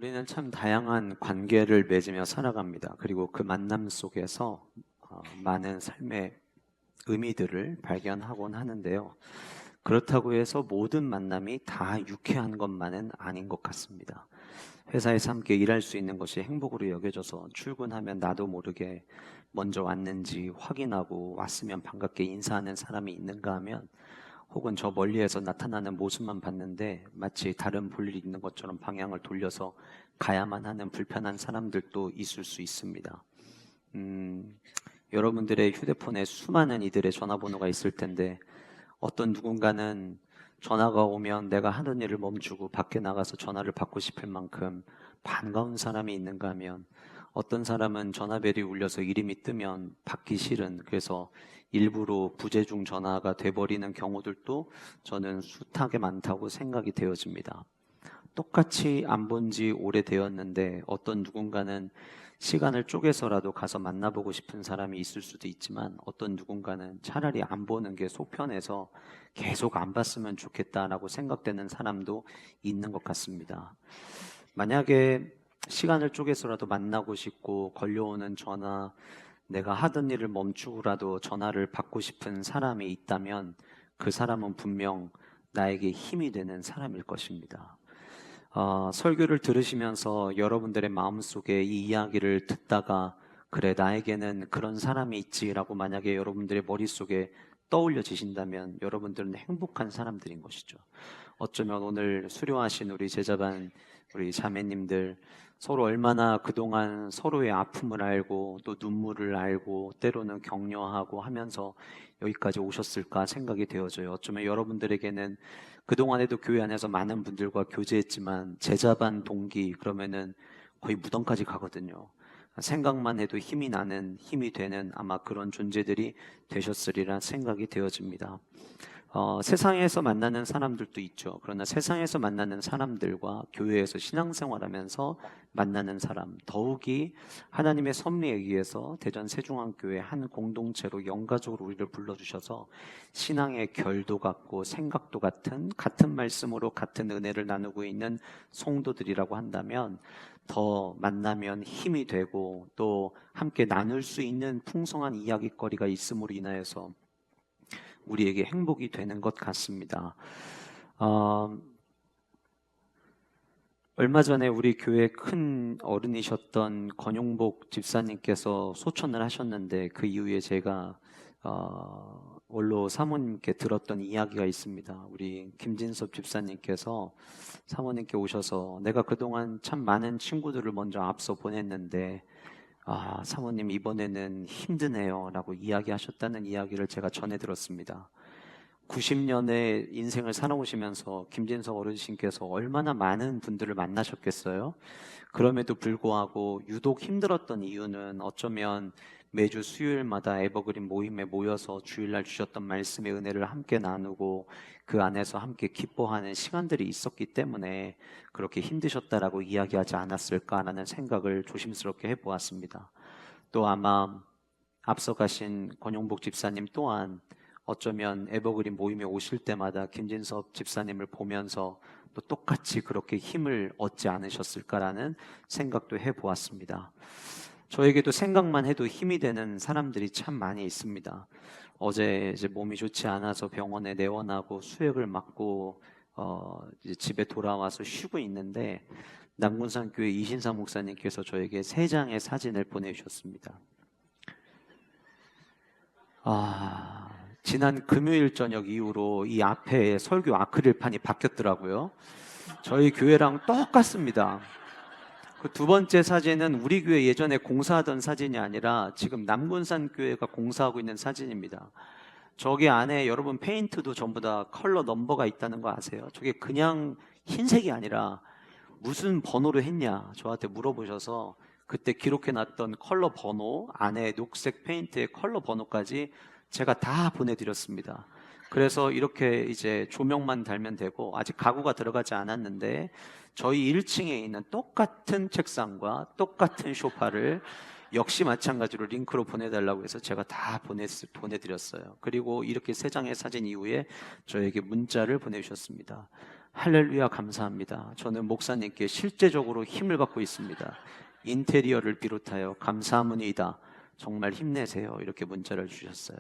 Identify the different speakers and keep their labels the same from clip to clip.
Speaker 1: 우리는 참 다양한 관계를 맺으며 살아갑니다. 그리고 그 만남 속에서 많은 삶의 의미들을 발견하곤 하는데요. 그렇다고 해서 모든 만남이 다 유쾌한 것만은 아닌 것 같습니다. 회사에서 함께 일할 수 있는 것이 행복으로 여겨져서 출근하면 나도 모르게 먼저 왔는지 확인하고 왔으면 반갑게 인사하는 사람이 있는가 하면, 혹은 저 멀리에서 나타나는 모습만 봤는데 마치 다른 볼일이 있는 것처럼 방향을 돌려서 가야만 하는 불편한 사람들도 있을 수 있습니다. 여러분들의 휴대폰에 수많은 이들의 전화번호가 있을 텐데, 어떤 누군가는 전화가 오면 내가 하는 일을 멈추고 밖에 나가서 전화를 받고 싶을 만큼 반가운 사람이 있는가 하면, 어떤 사람은 전화벨이 울려서 이름이 뜨면 받기 싫은, 그래서 일부러 부재중 전화가 돼버리는 경우들도 저는 숱하게 많다고 생각이 되어집니다. 똑같이 안 본 지 오래되었는데 어떤 누군가는 시간을 쪼개서라도 가서 만나보고 싶은 사람이 있을 수도 있지만, 어떤 누군가는 차라리 안 보는 게 속 편해서 계속 안 봤으면 좋겠다라고 생각되는 사람도 있는 것 같습니다. 만약에 시간을 쪼개서라도 만나고 싶고 걸려오는 전화, 내가 하던 일을 멈추고라도 전화를 받고 싶은 사람이 있다면 그 사람은 분명 나에게 힘이 되는 사람일 것입니다. 설교를 들으시면서 여러분들의 마음속에 이 이야기를 듣다가, 그래, 나에게는 그런 사람이 있지라고 만약에 여러분들의 머릿속에 떠올려지신다면 여러분들은 행복한 사람들인 것이죠. 어쩌면 오늘 수료하신 우리 제자반, 우리 자매님들, 서로 얼마나 그동안 서로의 아픔을 알고 또 눈물을 알고 때로는 격려하고 하면서 여기까지 오셨을까 생각이 되어져요. 어쩌면 여러분들에게는 그동안에도 교회 안에서 많은 분들과 교제했지만 제자반 동기 그러면은 거의 무덤까지 가거든요. 생각만 해도 힘이 나는, 힘이 되는 아마 그런 존재들이 되셨으리라 생각이 되어집니다. 세상에서 만나는 사람들도 있죠. 그러나 세상에서 만나는 사람들과 교회에서 신앙생활하면서 만나는 사람, 더욱이 하나님의 섭리에 의해서 대전 세중앙교회 한 공동체로 영가적으로 우리를 불러주셔서 신앙의 결도 같고 생각도 같은 말씀으로 같은 은혜를 나누고 있는 성도들이라고 한다면, 더 만나면 힘이 되고 또 함께 나눌 수 있는 풍성한 이야기거리가 있음으로 인하여서 우리에게 행복이 되는 것 같습니다. 얼마 전에 우리 교회 큰 어른이셨던 권용복 집사님께서 소천을 하셨는데, 그 이후에 제가 원로 사모님께 들었던 이야기가 있습니다. 우리 김진섭 집사님께서 사모님께 오셔서, 내가 그동안 참 많은 친구들을 먼저 앞서 보냈는데 사모님 이번에는 힘드네요 라고 이야기하셨다는 이야기를 제가 전해 들었습니다. 90년의 인생을 살아오시면서 김진석 어르신께서 얼마나 많은 분들을 만나셨겠어요? 그럼에도 불구하고 유독 힘들었던 이유는 어쩌면 매주 수요일마다 에버그린 모임에 모여서 주일날 주셨던 말씀의 은혜를 함께 나누고 그 안에서 함께 기뻐하는 시간들이 있었기 때문에 그렇게 힘드셨다라고 이야기하지 않았을까라는 생각을 조심스럽게 해보았습니다. 또 아마 앞서 가신 권용복 집사님 또한 어쩌면 에버그린 모임에 오실 때마다 김진섭 집사님을 보면서 또 똑같이 그렇게 힘을 얻지 않으셨을까라는 생각도 해보았습니다. 저에게도 생각만 해도 힘이 되는 사람들이 참 많이 있습니다. 어제 이제 몸이 좋지 않아서 병원에 내원하고 수액을 맞고 이제 집에 돌아와서 쉬고 있는데, 남군산교회 이신사 목사님께서 저에게 3장의 사진을 보내주셨습니다. 지난 금요일 저녁 이후로 이 앞에 설교 아크릴판이 바뀌었더라고요. 저희 교회랑 똑같습니다. 그 두 번째 사진은 우리 교회 예전에 공사하던 사진이 아니라 지금 남군산 교회가 공사하고 있는 사진입니다. 저기 안에 여러분 페인트도 전부 다 컬러 넘버가 있다는 거 아세요? 저게 그냥 흰색이 아니라 무슨 번호로 했냐 저한테 물어보셔서, 그때 기록해놨던 컬러 번호 안에 녹색 페인트의 컬러 번호까지 제가 다 보내드렸습니다. 그래서 이렇게 이제 조명만 달면 되고, 아직 가구가 들어가지 않았는데 저희 1층에 있는 똑같은 책상과 똑같은 소파를 역시 마찬가지로 링크로 보내달라고 해서 제가 다 보내드렸어요. 그리고 이렇게 3장의 사진 이후에 저에게 문자를 보내주셨습니다. 할렐루야, 감사합니다. 저는 목사님께 실제적으로 힘을 받고 있습니다. 인테리어를 비롯하여 감사합니다. 정말 힘내세요. 이렇게 문자를 주셨어요.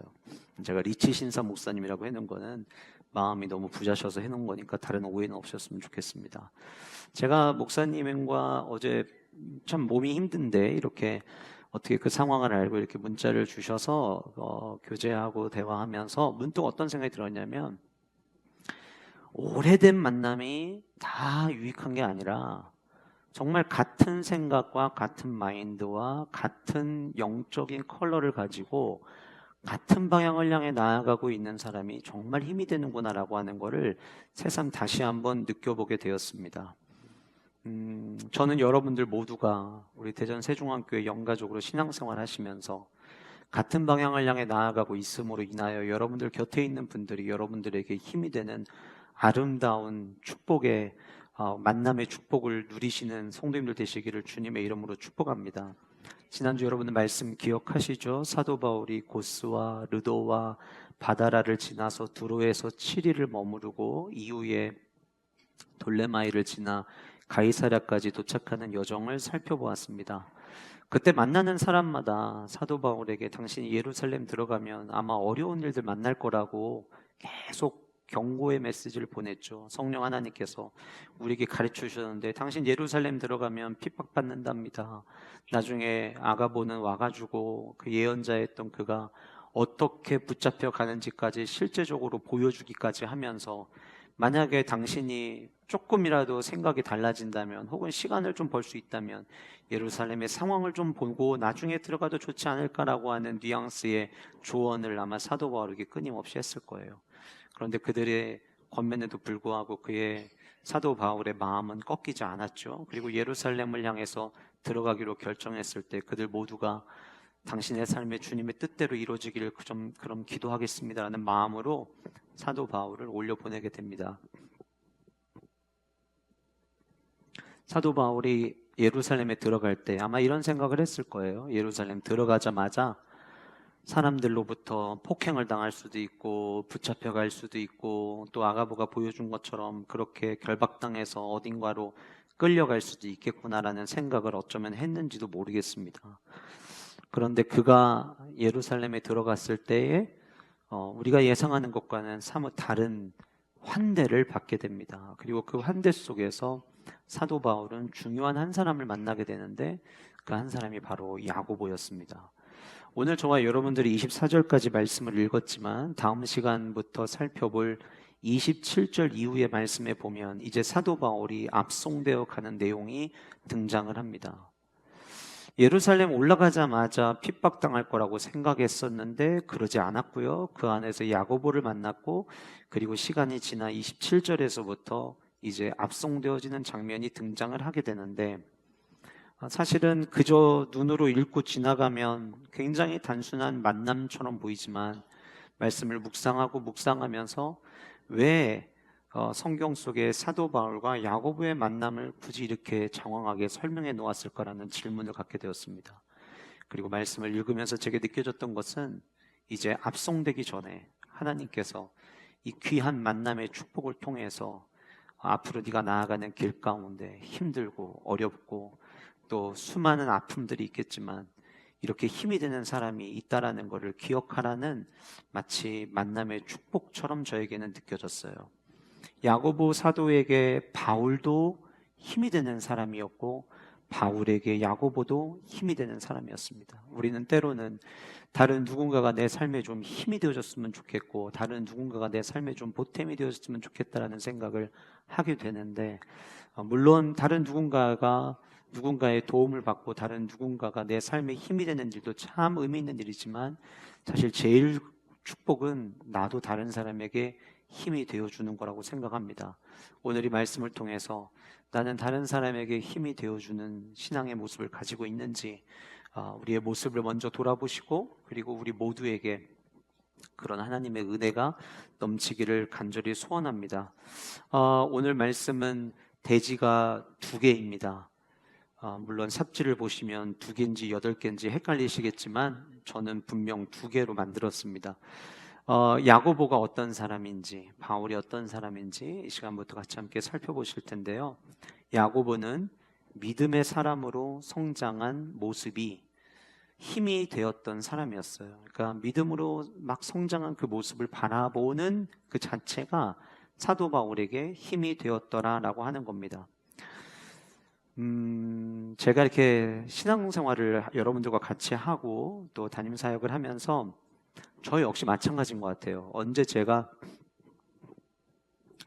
Speaker 1: 제가 리치 신사 목사님이라고 해놓은 거는 마음이 너무 부자셔서 해놓은 거니까 다른 오해는 없었으면 좋겠습니다. 제가 목사님과 어제 참 몸이 힘든데 이렇게 어떻게 그 상황을 알고 이렇게 문자를 주셔서 교제하고 대화하면서 문득 어떤 생각이 들었냐면, 오래된 만남이 다 유익한 게 아니라 정말 같은 생각과 같은 마인드와 같은 영적인 컬러를 가지고 같은 방향을 향해 나아가고 있는 사람이 정말 힘이 되는구나라고 하는 것을 새삼 다시 한번 느껴보게 되었습니다. 저는 여러분들 모두가 우리 대전 세종안교회 영가족으로 신앙생활 하시면서 같은 방향을 향해 나아가고 있음으로 인하여 여러분들 곁에 있는 분들이 여러분들에게 힘이 되는 아름다운 축복의 만남의 축복을 누리시는 성도님들 되시기를 주님의 이름으로 축복합니다. 지난주 여러분들 말씀 기억하시죠? 사도 바울이 고스와 르도와 바다라를 지나서 두로에서 7일을 머무르고 이후에 돌레마이를 지나 가이사랴까지 도착하는 여정을 살펴보았습니다. 그때 만나는 사람마다 사도 바울에게 당신이 예루살렘 들어가면 아마 어려운 일들 만날 거라고 계속 경고의 메시지를 보냈죠. 성령 하나님께서 우리에게 가르쳐 주셨는데, 당신 예루살렘 들어가면 핍박받는답니다. 나중에 아가보는 와가지고 그 예언자였던 그가 어떻게 붙잡혀 가는지까지 실제적으로 보여주기까지 하면서, 만약에 당신이 조금이라도 생각이 달라진다면 혹은 시간을 좀 벌 수 있다면 예루살렘의 상황을 좀 보고 나중에 들어가도 좋지 않을까라고 하는 뉘앙스의 조언을 아마 사도 바울에게 끊임없이 했을 거예요. 그런데 그들의 권면에도 불구하고 그의 사도 바울의 마음은 꺾이지 않았죠. 그리고 예루살렘을 향해서 들어가기로 결정했을 때 그들 모두가 당신의 삶의 주님의 뜻대로 이루어지기를 그럼 기도하겠습니다라는 마음으로 사도 바울을 올려보내게 됩니다. 사도 바울이 예루살렘에 들어갈 때 아마 이런 생각을 했을 거예요. 예루살렘 들어가자마자 사람들로부터 폭행을 당할 수도 있고 붙잡혀갈 수도 있고, 또 아가보가 보여준 것처럼 그렇게 결박당해서 어딘가로 끌려갈 수도 있겠구나라는 생각을 어쩌면 했는지도 모르겠습니다. 그런데 그가 예루살렘에 들어갔을 때에 우리가 예상하는 것과는 사뭇 다른 환대를 받게 됩니다. 그리고 그 환대 속에서 사도 바울은 중요한 한 사람을 만나게 되는데, 그 한 사람이 바로 야고보였습니다. 오늘 저와 여러분들이 24절까지 말씀을 읽었지만 다음 시간부터 살펴볼 27절 이후의 말씀에 보면 이제 사도 바울이 압송되어 가는 내용이 등장을 합니다. 예루살렘 올라가자마자 핍박당할 거라고 생각했었는데 그러지 않았고요. 그 안에서 야고보를 만났고, 그리고 시간이 지나 27절에서부터 이제 압송되어지는 장면이 등장을 하게 되는데, 사실은 그저 눈으로 읽고 지나가면 굉장히 단순한 만남처럼 보이지만 말씀을 묵상하면서 왜 성경 속에 사도 바울과 야고보의 만남을 굳이 이렇게 장황하게 설명해 놓았을까라는 질문을 갖게 되었습니다. 그리고 말씀을 읽으면서 제게 느껴졌던 것은, 이제 압송되기 전에 하나님께서 이 귀한 만남의 축복을 통해서 앞으로 네가 나아가는 길 가운데 힘들고 어렵고 또 수많은 아픔들이 있겠지만 이렇게 힘이 되는 사람이 있다라는 것을 기억하라는 마치 만남의 축복처럼 저에게는 느껴졌어요. 야고보 사도에게 바울도 힘이 되는 사람이었고, 바울에게 야고보도 힘이 되는 사람이었습니다. 우리는 때로는 다른 누군가가 내 삶에 좀 힘이 되어줬으면 좋겠고, 다른 누군가가 내 삶에 좀 보탬이 되어줬으면 좋겠다라는 생각을 하게 되는데, 물론 다른 누군가의 도움을 받고 다른 누군가가 내 삶에 힘이 되는 일도 참 의미 있는 일이지만, 사실 제일 축복은 나도 다른 사람에게 힘이 되어주는 거라고 생각합니다. 오늘 이 말씀을 통해서 나는 다른 사람에게 힘이 되어주는 신앙의 모습을 가지고 있는지 우리의 모습을 먼저 돌아보시고, 그리고 우리 모두에게 그런 하나님의 은혜가 넘치기를 간절히 소원합니다. 오늘 말씀은 대지가 2개입니다. 물론 삽질을 보시면 2개인지 8개인지 헷갈리시겠지만 저는 분명 2개로 만들었습니다. 야고보가 어떤 사람인지, 바울이 어떤 사람인지 이 시간부터 같이 함께 살펴보실 텐데요. 야고보는 믿음의 사람으로 성장한 모습이 힘이 되었던 사람이었어요. 그러니까 믿음으로 막 성장한 그 모습을 바라보는 그 자체가 사도 바울에게 힘이 되었더라라고 하는 겁니다. 제가 이렇게 신앙생활을 여러분들과 같이 하고 또 담임 사역을 하면서 저 역시 마찬가지인 것 같아요. 언제 제가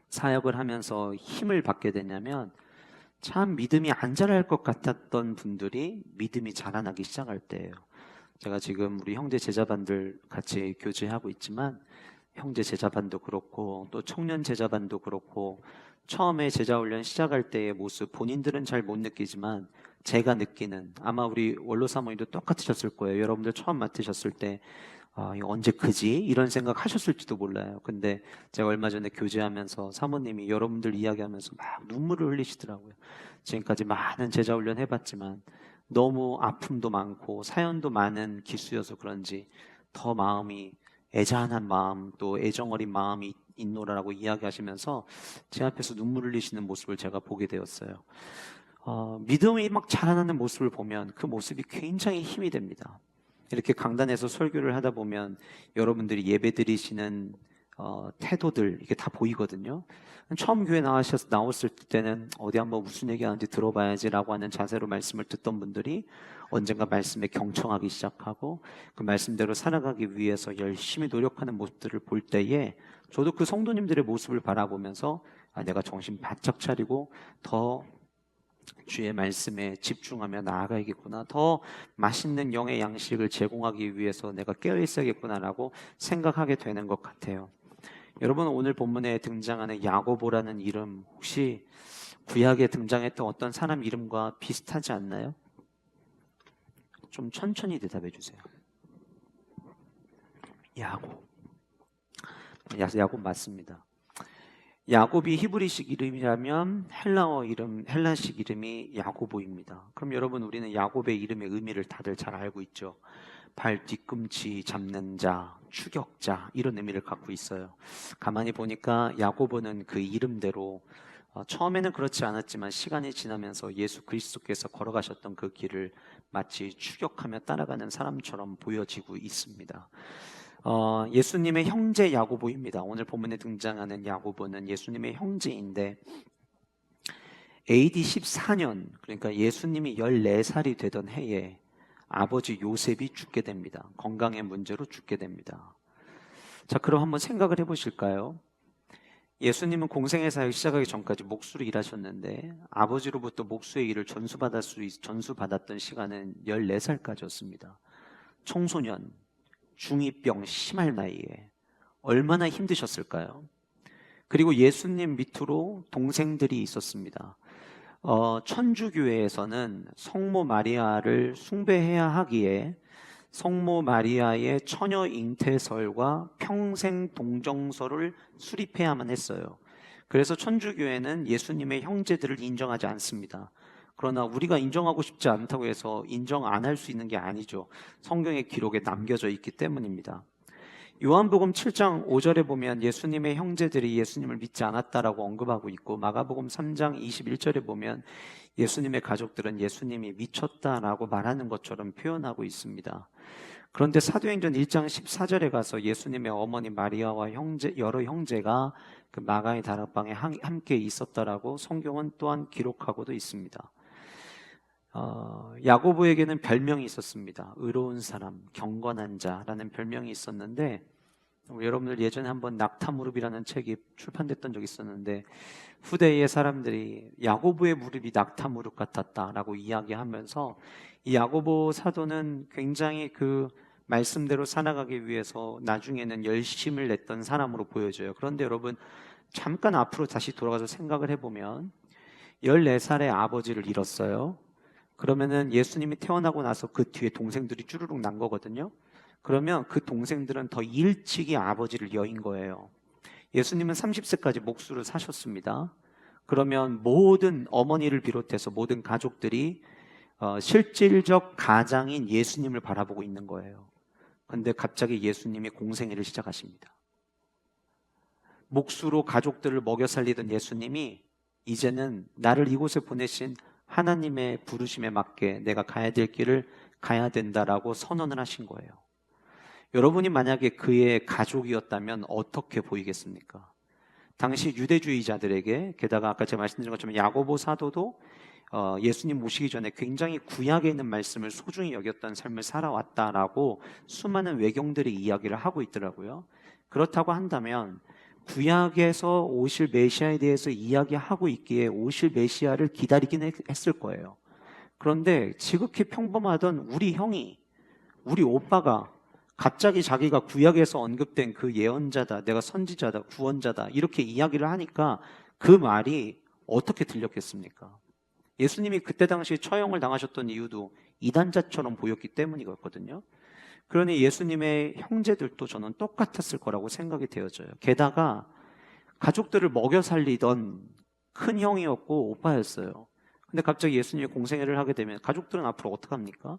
Speaker 1: 사역을 하면서 힘을 받게 되냐면 참 믿음이 안 자랄 것 같았던 분들이 믿음이 자라나기 시작할 때예요. 제가 지금 우리 형제 제자반들 같이 교제하고 있지만 형제 제자반도 그렇고 또 청년 제자반도 그렇고 처음에 제자훈련 시작할 때의 모습 본인들은 잘 못 느끼지만 제가 느끼는, 아마 우리 원로 사모님도 똑같으셨을 거예요. 여러분들 처음 맡으셨을 때 이거 언제 크지? 이런 생각 하셨을지도 몰라요. 근데 제가 얼마 전에 교제하면서 사모님이 여러분들 이야기하면서 막 눈물을 흘리시더라고요. 지금까지 많은 제자훈련 해봤지만 너무 아픔도 많고 사연도 많은 기수여서 그런지 더 마음이 애잔한 마음, 또 애정어린 마음이 있노라라고 이야기하시면서 제 앞에서 눈물 흘리시는 모습을 제가 보게 되었어요. 믿음이 막 자라나는 모습을 보면 그 모습이 굉장히 힘이 됩니다. 이렇게 강단에서 설교를 하다 보면 여러분들이 예배 드리시는 태도들 이게 다 보이거든요. 처음 교회 나왔을 때는 어디 한번 무슨 얘기하는지 들어봐야지라고 하는 자세로 말씀을 듣던 분들이 언젠가 말씀에 경청하기 시작하고 그 말씀대로 살아가기 위해서 열심히 노력하는 모습들을 볼 때에 저도 그 성도님들의 모습을 바라보면서 내가 정신 바짝 차리고 더 주의 말씀에 집중하며 나아가야겠구나, 더 맛있는 영의 양식을 제공하기 위해서 내가 깨어 있어야겠구나라고 생각하게 되는 것 같아요. 여러분, 오늘 본문에 등장하는 야고보라는 이름 혹시 구약에 등장했던 어떤 사람 이름과 비슷하지 않나요? 좀 천천히 대답해 주세요. 야곱 맞습니다. 야곱이 히브리식 이름이라면 헬라어 이름, 헬라식 이름이 야고보입니다. 그럼 여러분, 우리는 야곱의 이름의 의미를 다들 잘 알고 있죠. 발 뒤꿈치 잡는 자, 추격자, 이런 의미를 갖고 있어요. 가만히 보니까 야고보는 그 이름대로 처음에는 그렇지 않았지만 시간이 지나면서 예수 그리스도께서 걸어가셨던 그 길을 마치 추격하며 따라가는 사람처럼 보여지고 있습니다. 예수님의 형제 야고보입니다. 오늘 본문에 등장하는 야고보는 예수님의 형제인데 AD 14년, 그러니까 예수님이 14살이 되던 해에 아버지 요셉이 죽게 됩니다. 건강의 문제로 죽게 됩니다. 자, 그럼 한번 생각을 해보실까요? 예수님은 공생의 사역 시작하기 전까지 목수로 일하셨는데 아버지로부터 목수의 일을 전수받았던 시간은 14살까지였습니다. 청소년, 중2병 심할 나이에 얼마나 힘드셨을까요? 그리고 예수님 밑으로 동생들이 있었습니다. 천주교회에서는 성모 마리아를 숭배해야 하기에 성모 마리아의 처녀 잉태설과 평생 동정설을 수립해야만 했어요. 그래서 천주교회는 예수님의 형제들을 인정하지 않습니다. 그러나 우리가 인정하고 싶지 않다고 해서 인정 안 할 수 있는 게 아니죠. 성경의 기록에 남겨져 있기 때문입니다. 요한복음 7장 5절에 보면 예수님의 형제들이 예수님을 믿지 않았다라고 언급하고 있고, 마가복음 3장 21절에 보면 예수님의 가족들은 예수님이 미쳤다라고 말하는 것처럼 표현하고 있습니다. 그런데 사도행전 1장 14절에 가서 예수님의 어머니 마리아와 여러 형제가 그 마가의 다락방에 함께 있었다라고 성경은 또한 기록하고도 있습니다. 야고보에게는 별명이 있었습니다. 의로운 사람, 경건한 자라는 별명이 있었는데, 여러분들 예전에 한번 낙타무릎이라는 책이 출판됐던 적이 있었는데 후대의 사람들이 야고보의 무릎이 낙타무릎 같았다라고 이야기하면서 이 야고보 사도는 굉장히 그 말씀대로 살아가기 위해서 나중에는 열심을 냈던 사람으로 보여져요. 그런데 여러분, 잠깐 앞으로 다시 돌아가서 생각을 해보면 14살의 아버지를 잃었어요. 그러면은 예수님이 태어나고 나서 그 뒤에 동생들이 쭈루룩 난 거거든요. 그러면 그 동생들은 더 일찍이 아버지를 여인 거예요. 예수님은 30세까지 목수를 사셨습니다. 그러면 모든 어머니를 비롯해서 모든 가족들이 실질적 가장인 예수님을 바라보고 있는 거예요. 근데 갑자기 예수님이 공생애를 시작하십니다. 몫으로 가족들을 먹여 살리던 예수님이 이제는 나를 이곳에 보내신 하나님의 부르심에 맞게 내가 가야 될 길을 가야 된다라고 선언을 하신 거예요. 여러분이 만약에 그의 가족이었다면 어떻게 보이겠습니까? 당시 유대주의자들에게, 게다가 아까 제가 말씀드린 것처럼 야고보 사도도 예수님 모시기 전에 굉장히 구약에 있는 말씀을 소중히 여겼던 삶을 살아왔다라고 수많은 외경들이 이야기를 하고 있더라고요. 그렇다고 한다면 구약에서 오실 메시아에 대해서 이야기하고 있기에 오실 메시아를 기다리긴 했을 거예요. 그런데 지극히 평범하던 우리 형이, 우리 오빠가 갑자기 자기가 구약에서 언급된 그 예언자다, 내가 선지자다, 구원자다 이렇게 이야기를 하니까 그 말이 어떻게 들렸겠습니까? 예수님이 그때 당시 처형을 당하셨던 이유도 이단자처럼 보였기 때문이거든요. 그러니 예수님의 형제들도 저는 똑같았을 거라고 생각이 되어져요. 게다가 가족들을 먹여 살리던 큰 형이었고 오빠였어요. 근데 갑자기 예수님이 공생애를 하게 되면 가족들은 앞으로 어떡합니까?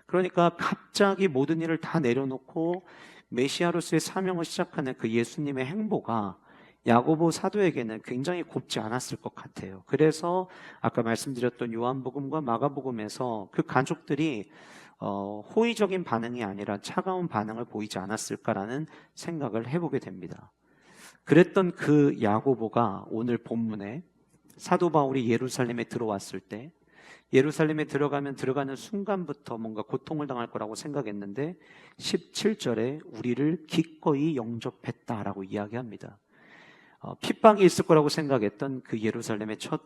Speaker 1: 그러니까 갑자기 모든 일을 다 내려놓고 메시아로서의 사명을 시작하는 그 예수님의 행보가 야고보 사도에게는 굉장히 곱지 않았을 것 같아요. 그래서 아까 말씀드렸던 요한복음과 마가복음에서 그 가족들이 호의적인 반응이 아니라 차가운 반응을 보이지 않았을까라는 생각을 해보게 됩니다. 그랬던 그 야고보가 오늘 본문에 사도 바울이 예루살렘에 들어왔을 때, 예루살렘에 들어가는 순간부터 뭔가 고통을 당할 거라고 생각했는데 17절에 우리를 기꺼이 영접했다라고 이야기합니다. 핍박이 있을 거라고 생각했던 그 예루살렘의 첫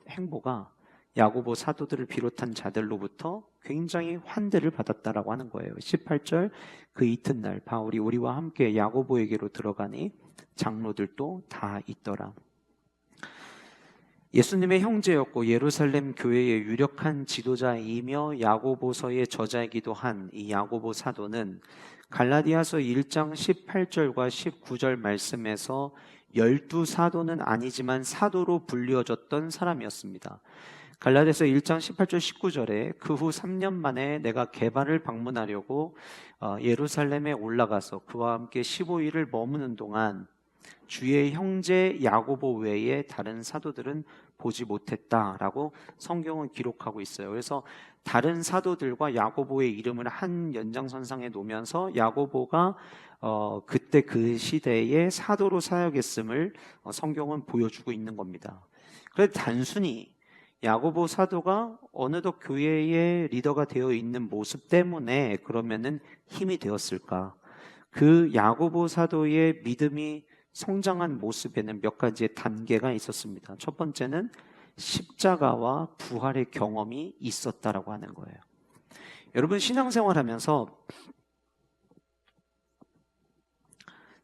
Speaker 1: 행보가 야고보 사도들을 비롯한 자들로부터 굉장히 환대를 받았다라고 하는 거예요. 18절, 그 이튿날 바울이 우리와 함께 야고보에게로 들어가니 장로들도 다 있더라. 예수님의 형제였고 예루살렘 교회의 유력한 지도자이며 야고보서의 저자이기도 한 이 야고보 사도는 갈라디아서 1장 18절과 19절 말씀에서 12사도는 아니지만 사도로 불리어졌던 사람이었습니다. 갈라디아서 1장 18절 19절에 그 후 3년 만에 내가 게바를 방문하려고 예루살렘에 올라가서 그와 함께 15일을 머무는 동안 주의 형제 야고보 외에 다른 사도들은 보지 못했다라고 성경은 기록하고 있어요. 그래서 다른 사도들과 야고보의 이름을 한 연장선상에 놓으면서 야고보가 그때 그 시대에 사도로 사역했음을 성경은 보여주고 있는 겁니다. 그래서 단순히 야고보 사도가 어느덧 교회의 리더가 되어 있는 모습 때문에 그러면은 힘이 되었을까? 그 야고보 사도의 믿음이 성장한 모습에는 몇 가지의 단계가 있었습니다. 첫 번째는 십자가와 부활의 경험이 있었다라고 하는 거예요. 여러분 신앙생활하면서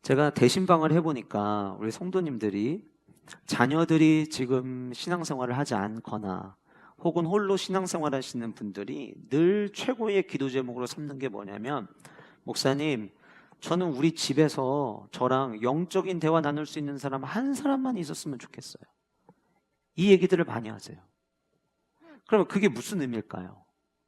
Speaker 1: 제가 대신방을 해보니까 우리 성도님들이 자녀들이 지금 신앙생활을 하지 않거나 혹은 홀로 신앙생활 하시는 분들이 늘 최고의 기도 제목으로 삼는 게 뭐냐면, 목사님, 저는 우리 집에서 저랑 영적인 대화 나눌 수 있는 사람 한 사람만 있었으면 좋겠어요. 이 얘기들을 많이 하세요. 그러면 그게 무슨 의미일까요?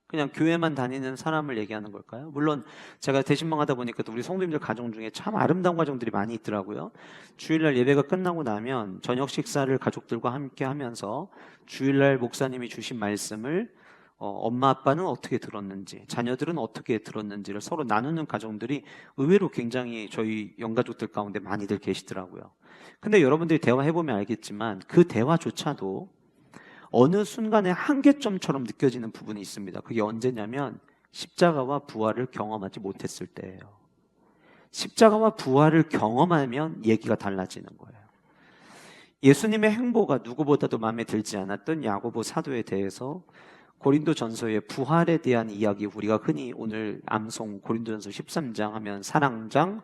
Speaker 1: 그냥 교회만 다니는 사람을 얘기하는 걸까요? 물론 제가 대신방 하다 보니까 또 우리 성도님들 가정 중에 참 아름다운 가정들이 많이 있더라고요. 주일날 예배가 끝나고 나면 저녁 식사를 가족들과 함께 하면서 주일날 목사님이 주신 말씀을 엄마 아빠는 어떻게 들었는지, 자녀들은 어떻게 들었는지를 서로 나누는 가정들이 의외로 굉장히 저희 영가족들 가운데 많이들 계시더라고요. 근데 여러분들이 대화해보면 알겠지만 그 대화조차도 어느 순간에 한계점처럼 느껴지는 부분이 있습니다. 그게 언제냐면 십자가와 부활을 경험하지 못했을 때예요. 십자가와 부활을 경험하면 얘기가 달라지는 거예요. 예수님의 행보가 누구보다도 마음에 들지 않았던 야고보 사도에 대해서 고린도전서의 부활에 대한 이야기, 우리가 흔히 오늘 암송 고린도전서 13장 하면 사랑장,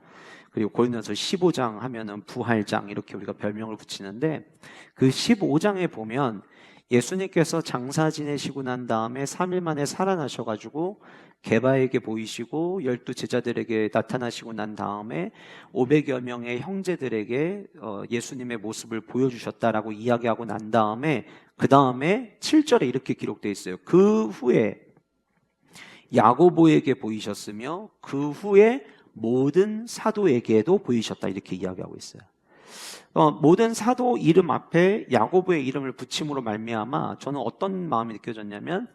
Speaker 1: 그리고 고린도전서 15장 하면은 부활장, 이렇게 우리가 별명을 붙이는데 그 15장에 보면 예수님께서 장사 지내시고 난 다음에 3일 만에 살아나셔가지고 게바에게 보이시고 12 제자들에게 나타나시고 난 다음에 500여 명의 형제들에게 예수님의 모습을 보여주셨다라고 이야기하고 난 다음에 그 다음에 7절에 이렇게 기록되어 있어요. 그 후에 야고보에게 보이셨으며 그 후에 모든 사도에게도 보이셨다, 이렇게 이야기하고 있어요. 모든 사도 이름 앞에 야고보의 이름을 붙임으로 말미암아 저는 어떤 마음이 느껴졌냐면,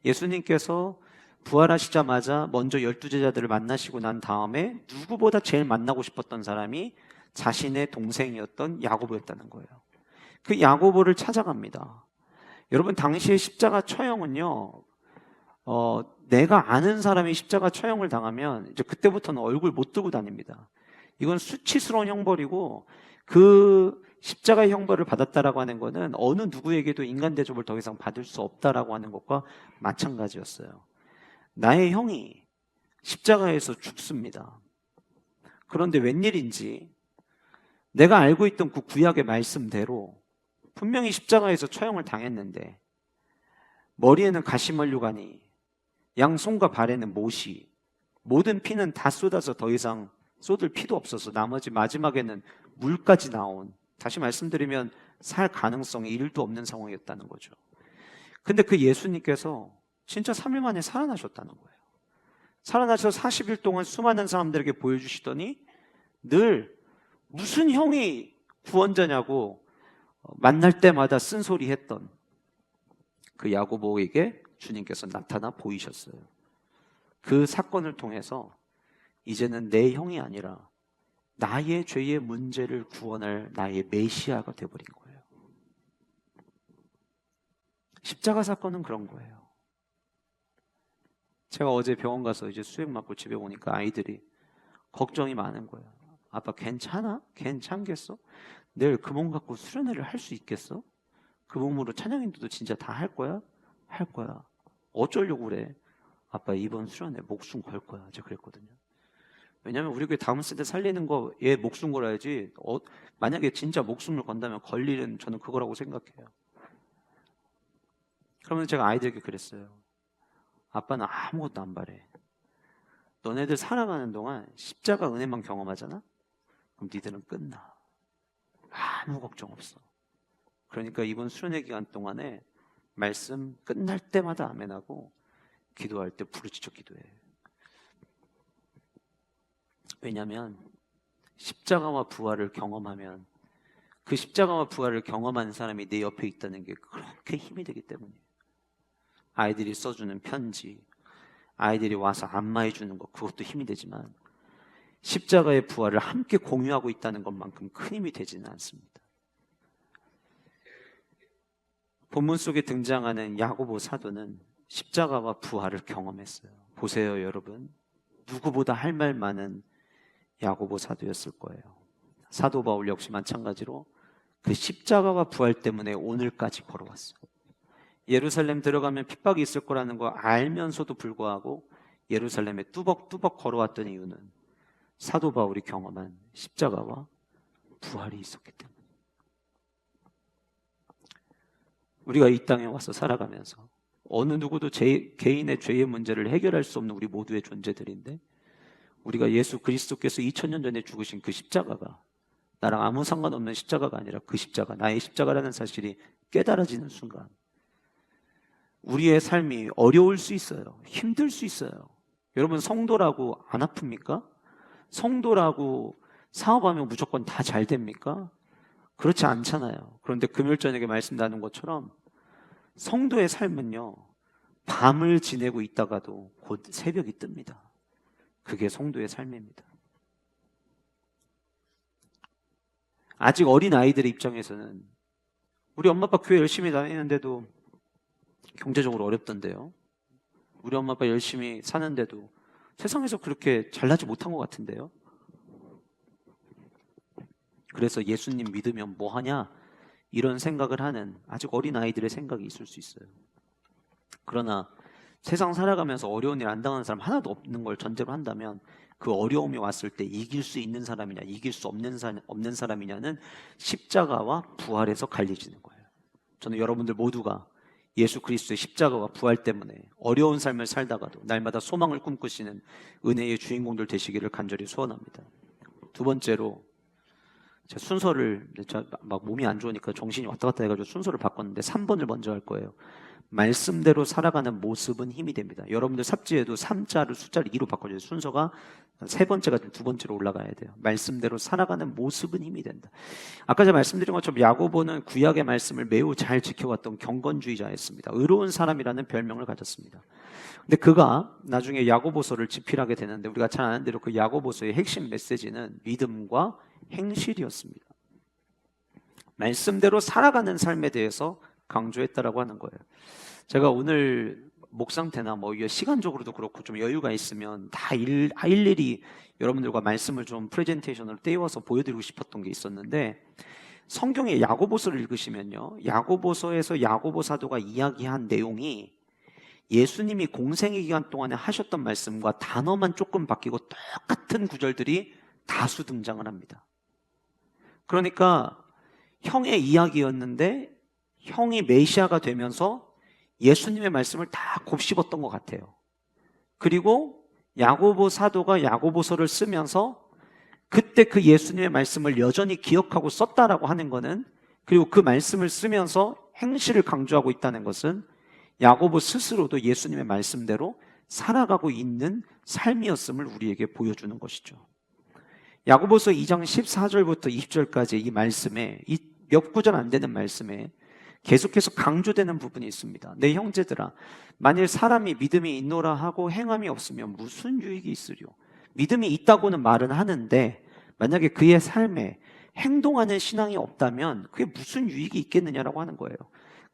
Speaker 1: 예수님께서 부활하시자마자 먼저 12제자들을 만나시고 난 다음에 누구보다 제일 만나고 싶었던 사람이 자신의 동생이었던 야고보였다는 거예요. 그 야고보를 찾아갑니다. 여러분, 당시의 십자가 처형은요, 내가 아는 사람이 십자가 처형을 당하면 이제 그때부터는 얼굴 못 들고 다닙니다. 이건 수치스러운 형벌이고, 그 십자가의 형벌을 받았다라고 하는 것은 어느 누구에게도 인간 대접을 더 이상 받을 수 없다라고 하는 것과 마찬가지였어요. 나의 형이 십자가에서 죽습니다. 그런데 웬일인지 내가 알고 있던 그 구약의 말씀대로 분명히 십자가에서 처형을 당했는데, 머리에는 가시면류관이, 양손과 발에는 못이, 모든 피는 다 쏟아서 더 이상 쏟을 피도 없어서 나머지 마지막에는 물까지 나온, 다시 말씀드리면 살 가능성이 1도 없는 상황이었다는 거죠. 근데 그 예수님께서 진짜 3일 만에 살아나셨다는 거예요. 살아나셔서 40일 동안 수많은 사람들에게 보여주시더니 늘 무슨 형이 구원자냐고 만날 때마다 쓴소리 했던 그 야고보에게 주님께서 나타나 보이셨어요. 그 사건을 통해서 이제는 내 형이 아니라 나의 죄의 문제를 구원할 나의 메시아가 되어버린 거예요. 십자가 사건은 그런 거예요. 제가 어제 병원 가서 이제 수액 맞고 집에 오니까 아이들이 걱정이 많은 거예요. 아빠 괜찮아? 괜찮겠어? 내일 그 몸 갖고 수련회를 할 수 있겠어? 그 몸으로 찬양인도도 진짜 다 할 거야? 할 거야. 어쩌려고 그래? 아빠 이번 수련회 목숨 걸 거야. 제가 그랬거든요. 왜냐하면 우리 교회 다음 세대 살리는 거에 목숨 걸어야지, 만약에 진짜 목숨을 건다면 걸 일은 저는 그거라고 생각해요. 그러면 제가 아이들에게 그랬어요. 아빠는 아무것도 안 바래. 너네들 살아가는 동안 십자가 은혜만 경험하잖아? 그럼 니들은 끝나. 아무 걱정 없어. 그러니까 이번 수련회 기간 동안에 말씀 끝날 때마다 아멘하고 기도할 때 부르짖어 기도해. 왜냐하면 십자가와 부활을 경험하면, 그 십자가와 부활을 경험한 사람이 내 옆에 있다는 게 그렇게 힘이 되기 때문이에요. 아이들이 써주는 편지, 아이들이 와서 안마해 주는 것, 그것도 힘이 되지만 십자가의 부활을 함께 공유하고 있다는 것만큼 큰 힘이 되지는 않습니다. 본문 속에 등장하는 야고보 사도는 십자가와 부활을 경험했어요. 보세요, 여러분. 누구보다 할 말 많은 야고보 사도였을 거예요. 사도 바울 역시 마찬가지로 그 십자가와 부활 때문에 오늘까지 걸어왔어요. 예루살렘 들어가면 핍박이 있을 거라는 거 알면서도 불구하고 예루살렘에 뚜벅뚜벅 걸어왔던 이유는 사도 바울이 경험한 십자가와 부활이 있었기 때문에. 우리가 이 땅에 와서 살아가면서 어느 누구도 개인의 죄의 문제를 해결할 수 없는 우리 모두의 존재들인데, 우리가 예수 그리스도께서 2000년 전에 죽으신 그 십자가가 나랑 아무 상관없는 십자가가 아니라 그 십자가, 나의 십자가라는 사실이 깨달아지는 순간 우리의 삶이 어려울 수 있어요. 힘들 수 있어요. 여러분, 성도라고 안 아픕니까? 성도라고 사업하면 무조건 다 잘 됩니까? 그렇지 않잖아요. 그런데 금요일 저녁에 말씀 나눈 것처럼 성도의 삶은요, 밤을 지내고 있다가도 곧 새벽이 뜹니다. 그게 성도의 삶입니다. 아직 어린 아이들의 입장에서는 우리 엄마 아빠 교회 열심히 다니는데도 경제적으로 어렵던데요. 우리 엄마 아빠 열심히 사는데도 세상에서 그렇게 잘나지 못한 것 같은데요. 그래서 예수님 믿으면 뭐하냐, 이런 생각을 하는 아직 어린 아이들의 생각이 있을 수 있어요. 그러나 세상 살아가면서 어려운 일 안 당하는 사람 하나도 없는 걸 전제로 한다면, 그 어려움이 왔을 때 이길 수 있는 사람이냐 이길 수 없는 사람이냐는 십자가와 부활에서 갈려지는 거예요. 저는 여러분들 모두가 예수 그리스도의 십자가와 부활 때문에 어려운 삶을 살다가도 날마다 소망을 꿈꾸시는 은혜의 주인공들 되시기를 간절히 소원합니다. 두 번째로, 제 순서를 막 몸이 안 좋으니까 정신이 왔다 갔다 해가지고 순서를 바꿨는데 3번을 먼저 할 거예요. 말씀대로 살아가는 모습은 힘이 됩니다. 여러분들 삽지에도 3자를 숫자를 2로 바꿔줘요. 순서가 세 번째가 두 번째로 올라가야 돼요. 말씀대로 살아가는 모습은 힘이 된다. 아까 제가 말씀드린 것처럼 야고보는 구약의 말씀을 매우 잘 지켜왔던 경건주의자였습니다. 의로운 사람이라는 별명을 가졌습니다. 근데 그가 나중에 야고보서를 집필하게 되는데 우리가 잘 아는 대로 그 야고보서의 핵심 메시지는 믿음과 행실이었습니다. 말씀대로 살아가는 삶에 대해서 강조했다라고 하는 거예요. 제가 오늘 목 상태나 시간적으로도 그렇고 좀 여유가 있으면 다 일일이 여러분들과 말씀을 좀 프레젠테이션으로 떼어서 보여드리고 싶었던 게 있었는데, 성경의 야고보서를 읽으시면요, 야고보서에서 야고보 사도가 이야기한 내용이 예수님이 공생의 기간 동안에 하셨던 말씀과 단어만 조금 바뀌고 똑같은 구절들이 다수 등장을 합니다. 그러니까 형의 이야기였는데 형이 메시아가 되면서 예수님의 말씀을 다 곱씹었던 것 같아요. 그리고 야고보 사도가 야고보서를 쓰면서 그때 그 예수님의 말씀을 여전히 기억하고 썼다라고 하는 것은, 그리고 그 말씀을 쓰면서 행실을 강조하고 있다는 것은 야고보 스스로도 예수님의 말씀대로 살아가고 있는 삶이었음을 우리에게 보여주는 것이죠. 야고보서 2장 14절부터 20절까지 이 말씀에, 이 몇 구절 안 되는 말씀에 계속해서 강조되는 부분이 있습니다. 내 형제들아, 만일 사람이 믿음이 있노라 하고 행함이 없으면 무슨 유익이 있으리요? 믿음이 있다고는 말은 하는데 만약에 그의 삶에 행동하는 신앙이 없다면 그게 무슨 유익이 있겠느냐라고 하는 거예요.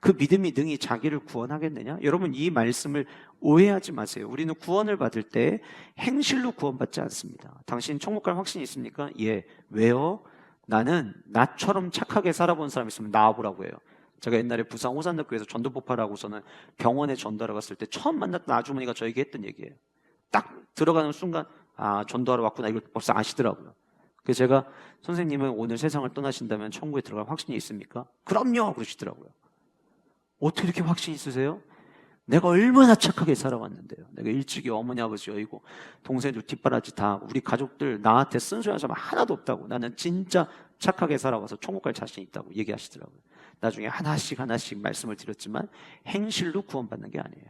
Speaker 1: 그 믿음이 능히 자기를 구원하겠느냐? 여러분, 이 말씀을 오해하지 마세요. 우리는 구원을 받을 때 행실로 구원받지 않습니다. 당신 천국 갈 확신이 있습니까? 예. 왜요? 나는 나처럼 착하게 살아본 사람 있으면 나와보라고 해요. 제가 옛날에 부산 호산대교에서 전도 폭발하고서는 병원에 전도하러 갔을 때 처음 만났던 아주머니가 저에게 했던 얘기예요. 딱 들어가는 순간 전도하러 왔구나, 이걸 벌써 아시더라고요. 그래서 제가, 선생님은 오늘 세상을 떠나신다면 천국에 들어갈 확신이 있습니까? 그럼요! 그러시더라고요. 어떻게 이렇게 확신이 있으세요? 내가 얼마나 착하게 살아왔는데요. 내가 일찍이 어머니 아버지 여의고 동생들 뒷바라지 다, 우리 가족들 나한테 쓴소리 하는 사람 하나도 없다고, 나는 진짜 착하게 살아와서 천국 갈 자신 있다고 얘기하시더라고요. 나중에 하나씩 말씀을 드렸지만 행실로 구원받는 게 아니에요.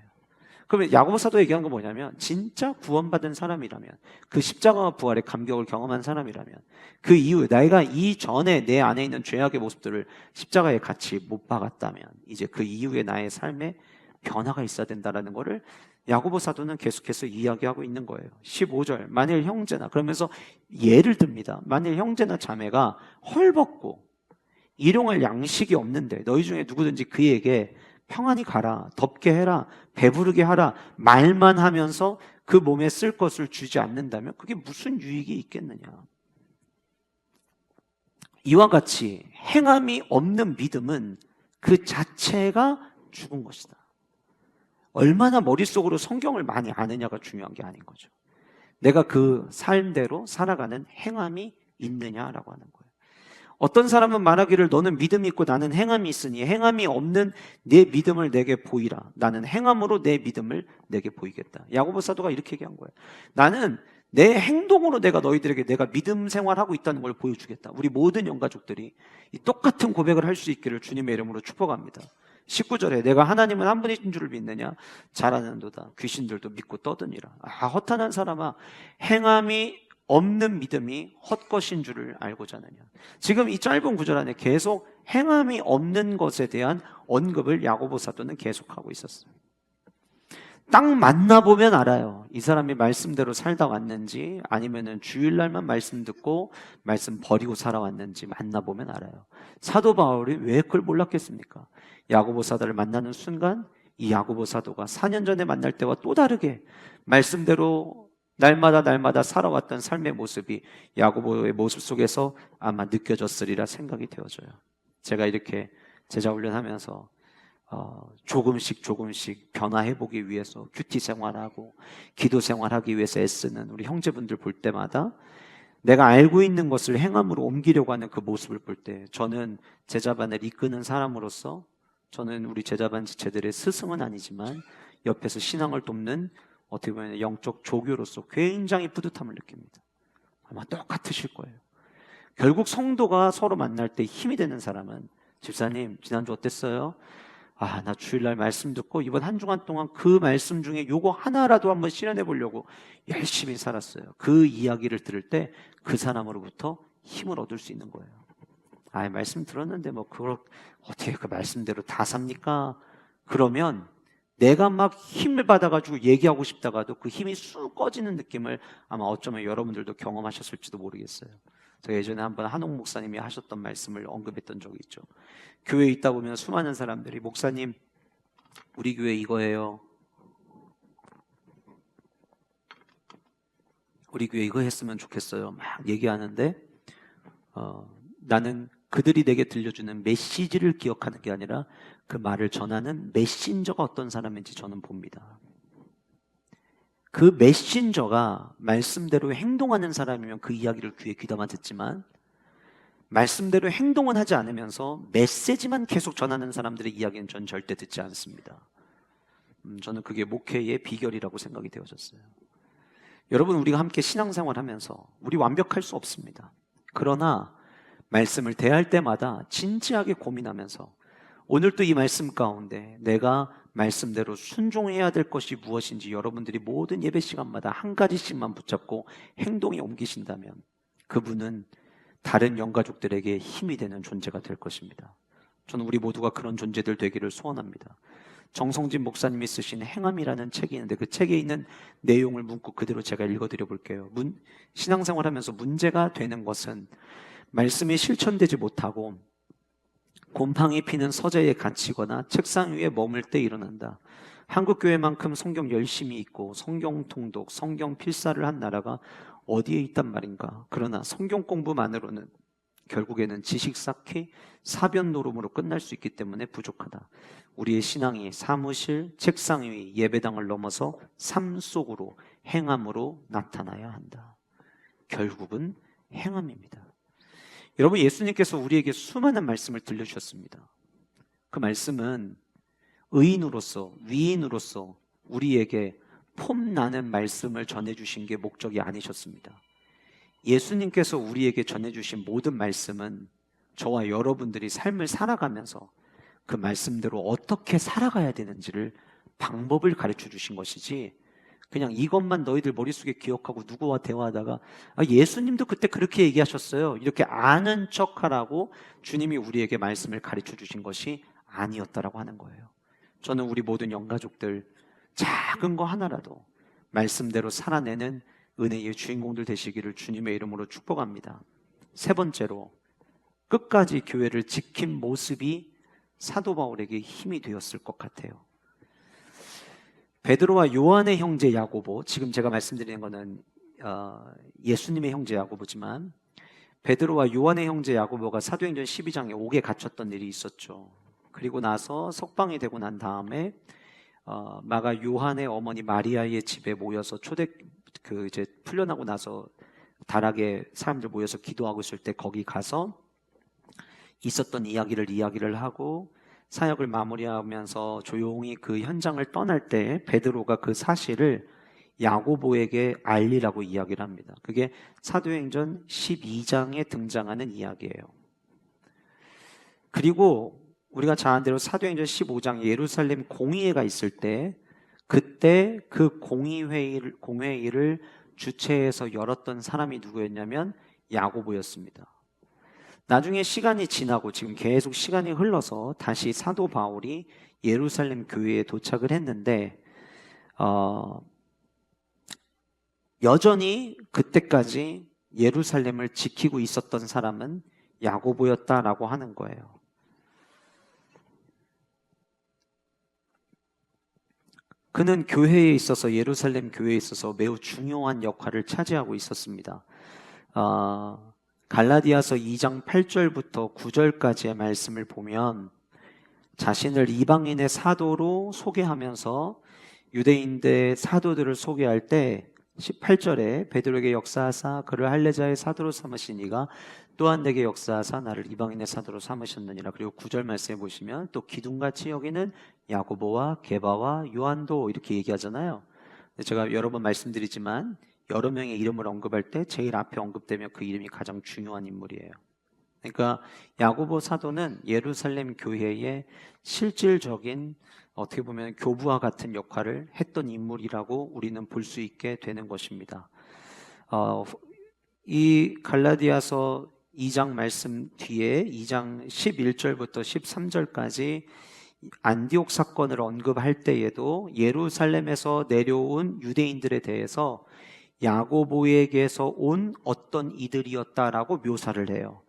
Speaker 1: 그러면 야고보 사도 얘기한 건 뭐냐면, 진짜 구원받은 사람이라면, 그 십자가와 부활의 감격을 경험한 사람이라면, 그 이후 내가 이전에 내 안에 있는 죄악의 모습들을 십자가에 같이 못 박았다면 이제 그 이후에 나의 삶에 변화가 있어야 된다라는 것을 야고보 사도는 계속해서 이야기하고 있는 거예요. 15절, 만일 형제나, 그러면서 예를 듭니다. 만일 형제나 자매가 헐벗고 일용할 양식이 없는데 너희 중에 누구든지 그에게 평안히 가라, 덥게 해라, 배부르게 하라 말만 하면서 그 몸에 쓸 것을 주지 않는다면 그게 무슨 유익이 있겠느냐. 이와 같이 행함이 없는 믿음은 그 자체가 죽은 것이다. 얼마나 머릿속으로 성경을 많이 아느냐가 중요한 게 아닌 거죠. 내가 그 삶대로 살아가는 행함이 있느냐라고 하는 거예요. 어떤 사람은 말하기를 너는 믿음이 있고 나는 행함이 있으니 행함이 없는 내 믿음을 내게 보이라. 나는 행함으로 내 믿음을 내게 보이겠다. 야고보 사도가 이렇게 얘기한 거예요. 나는 내 행동으로 내가 너희들에게 내가 믿음 생활하고 있다는 걸 보여주겠다. 우리 모든 영가족들이 이 똑같은 고백을 할 수 있기를 주님의 이름으로 축복합니다. 19절에 내가 하나님은 한 분이신 줄을 믿느냐? 잘 아는도다. 귀신들도 믿고 떠드니라. 허탄한 사람아, 행함이 없는 믿음이 헛것인 줄을 알고자 하느냐. 지금 이 짧은 구절 안에 계속 행함이 없는 것에 대한 언급을 야고보 사도는 계속하고 있었어요. 딱 만나보면 알아요. 이 사람이 말씀대로 살다 왔는지 아니면은 주일날만 말씀 듣고 말씀 버리고 살아왔는지 만나보면 알아요. 사도 바울이 왜 그걸 몰랐겠습니까? 야고보 사도를 만나는 순간 이 야고보 사도가 4년 전에 만날 때와 또 다르게 말씀대로 날마다 살아왔던 삶의 모습이 야고보의 모습 속에서 아마 느껴졌으리라 생각이 되어져요. 제가 이렇게 제자 훈련하면서 조금씩 변화해보기 위해서 큐티 생활하고 기도 생활하기 위해서 애쓰는 우리 형제분들 볼 때마다 내가 알고 있는 것을 행함으로 옮기려고 하는 그 모습을 볼 때 저는 제자반을 이끄는 사람으로서, 저는 우리 제자반 지체들의 스승은 아니지만 옆에서 신앙을 돕는 어떻게 보면 영적 조교로서 굉장히 뿌듯함을 느낍니다. 아마 똑같으실 거예요. 결국 성도가 서로 만날 때 힘이 되는 사람은, 집사님 지난주 어땠어요? 나 주일날 말씀 듣고 이번 한 주간 동안 그 말씀 중에 요거 하나라도 한번 실현해 보려고 열심히 살았어요. 그 이야기를 들을 때 그 사람으로부터 힘을 얻을 수 있는 거예요. 말씀 들었는데 뭐 그걸 어떻게 그 말씀대로 다 삽니까? 그러면 내가 막 힘을 받아가지고 얘기하고 싶다가도 그 힘이 쑥 꺼지는 느낌을 아마 어쩌면 여러분들도 경험하셨을지도 모르겠어요. 제가 예전에 한번 한옥 목사님이 하셨던 말씀을 언급했던 적이 있죠. 교회에 있다 보면 수많은 사람들이 목사님 우리 교회 이거예요. 우리 교회 이거 했으면 좋겠어요. 막 얘기하는데 나는 그들이 내게 들려주는 메시지를 기억하는 게 아니라 그 말을 전하는 메신저가 어떤 사람인지 저는 봅니다. 그 메신저가 말씀대로 행동하는 사람이면 그 이야기를 귀에 귀담아 듣지만 말씀대로 행동은 하지 않으면서 메시지만 계속 전하는 사람들의 이야기는 전 절대 듣지 않습니다. 저는 그게 목회의 비결이라고 생각이 되어졌어요. 여러분, 우리가 함께 신앙생활하면서 우리 완벽할 수 없습니다. 그러나 말씀을 대할 때마다 진지하게 고민하면서 오늘도 이 말씀 가운데 내가 말씀대로 순종해야 될 것이 무엇인지 여러분들이 모든 예배 시간마다 한 가지씩만 붙잡고 행동에 옮기신다면 그분은 다른 영가족들에게 힘이 되는 존재가 될 것입니다. 저는 우리 모두가 그런 존재들 되기를 소원합니다. 정성진 목사님이 쓰신 행함이라는 책이 있는데 그 책에 있는 내용을 문구 그대로 제가 읽어드려 볼게요. 신앙생활하면서 문제가 되는 것은 말씀이 실천되지 못하고 곰팡이 피는 서재에 갇히거나 책상 위에 머물 때 일어난다. 한국교회만큼 성경 열심히 읽고 성경 통독, 성경 필사를 한 나라가 어디에 있단 말인가. 그러나 성경 공부만으로는 결국에는 지식 쌓기, 사변 노름으로 끝날 수 있기 때문에 부족하다. 우리의 신앙이 사무실, 책상 위, 예배당을 넘어서 삶 속으로 행함으로 나타나야 한다. 결국은 행함입니다. 여러분, 예수님께서 우리에게 수많은 말씀을 들려주셨습니다. 그 말씀은 의인으로서, 위인으로서 우리에게 폼나는 말씀을 전해주신 게 목적이 아니셨습니다. 예수님께서 우리에게 전해주신 모든 말씀은 저와 여러분들이 삶을 살아가면서 그 말씀대로 어떻게 살아가야 되는지를 방법을 가르쳐 주신 것이지 그냥 이것만 너희들 머릿속에 기억하고 누구와 대화하다가 예수님도 그때 그렇게 얘기하셨어요 이렇게 아는 척하라고 주님이 우리에게 말씀을 가르쳐 주신 것이 아니었다라고 하는 거예요. 저는 우리 모든 영가족들 작은 거 하나라도 말씀대로 살아내는 은혜의 주인공들 되시기를 주님의 이름으로 축복합니다. 세 번째로 끝까지 교회를 지킨 모습이 사도 바울에게 힘이 되었을 것 같아요. 베드로와 요한의 형제 야고보, 지금 제가 말씀드리는 것은 예수님의 형제 야고보지만 베드로와 요한의 형제 야고보가 사도행전 12장에 옥에 갇혔던 일이 있었죠. 그리고 나서 석방이 되고 난 다음에 마가 요한의 어머니 마리아의 집에 모여서 이제 풀려나고 나서 다락에 사람들 모여서 기도하고 있을 때 거기 가서 있었던 이야기를 하고 사역을 마무리하면서 조용히 그 현장을 떠날 때 베드로가 그 사실을 야고보에게 알리라고 이야기를 합니다. 그게 사도행전 12장에 등장하는 이야기예요. 그리고 우리가 잘 아는 대로 사도행전 15장 예루살렘 공의회가 있을 때 그때 그 공회의를 주최해서 열었던 사람이 누구였냐면 야고보였습니다. 나중에 시간이 지나고 지금 계속 시간이 흘러서 다시 사도 바울이 예루살렘 교회에 도착을 했는데 여전히 그때까지 예루살렘을 지키고 있었던 사람은 야고보였다라고 하는 거예요. 그는 교회에 있어서 예루살렘 교회에 있어서 매우 중요한 역할을 차지하고 있었습니다. 갈라디아서 2장 8절부터 9절까지의 말씀을 보면 자신을 이방인의 사도로 소개하면서 유대인들의 사도들을 소개할 때 18절에 베드로에게 역사하사 그를 할례자의 사도로 삼으시니가 또한 내게 역사하사 나를 이방인의 사도로 삼으셨느니라. 그리고 9절 말씀에 보시면 또 기둥같이 여기는 야고보와 게바와 요한도 이렇게 얘기하잖아요. 제가 여러 번 말씀드리지만 여러 명의 이름을 언급할 때 제일 앞에 언급되면 그 이름이 가장 중요한 인물이에요. 그러니까 야고보 사도는 예루살렘 교회의 실질적인 어떻게 보면 교부와 같은 역할을 했던 인물이라고 우리는 볼 수 있게 되는 것입니다. 이 갈라디아서 2장 말씀 뒤에 2장 11절부터 13절까지 안디옥 사건을 언급할 때에도 예루살렘에서 내려온 유대인들에 대해서 야고보에게서 온 어떤 이들이었다라고 묘사를 해요.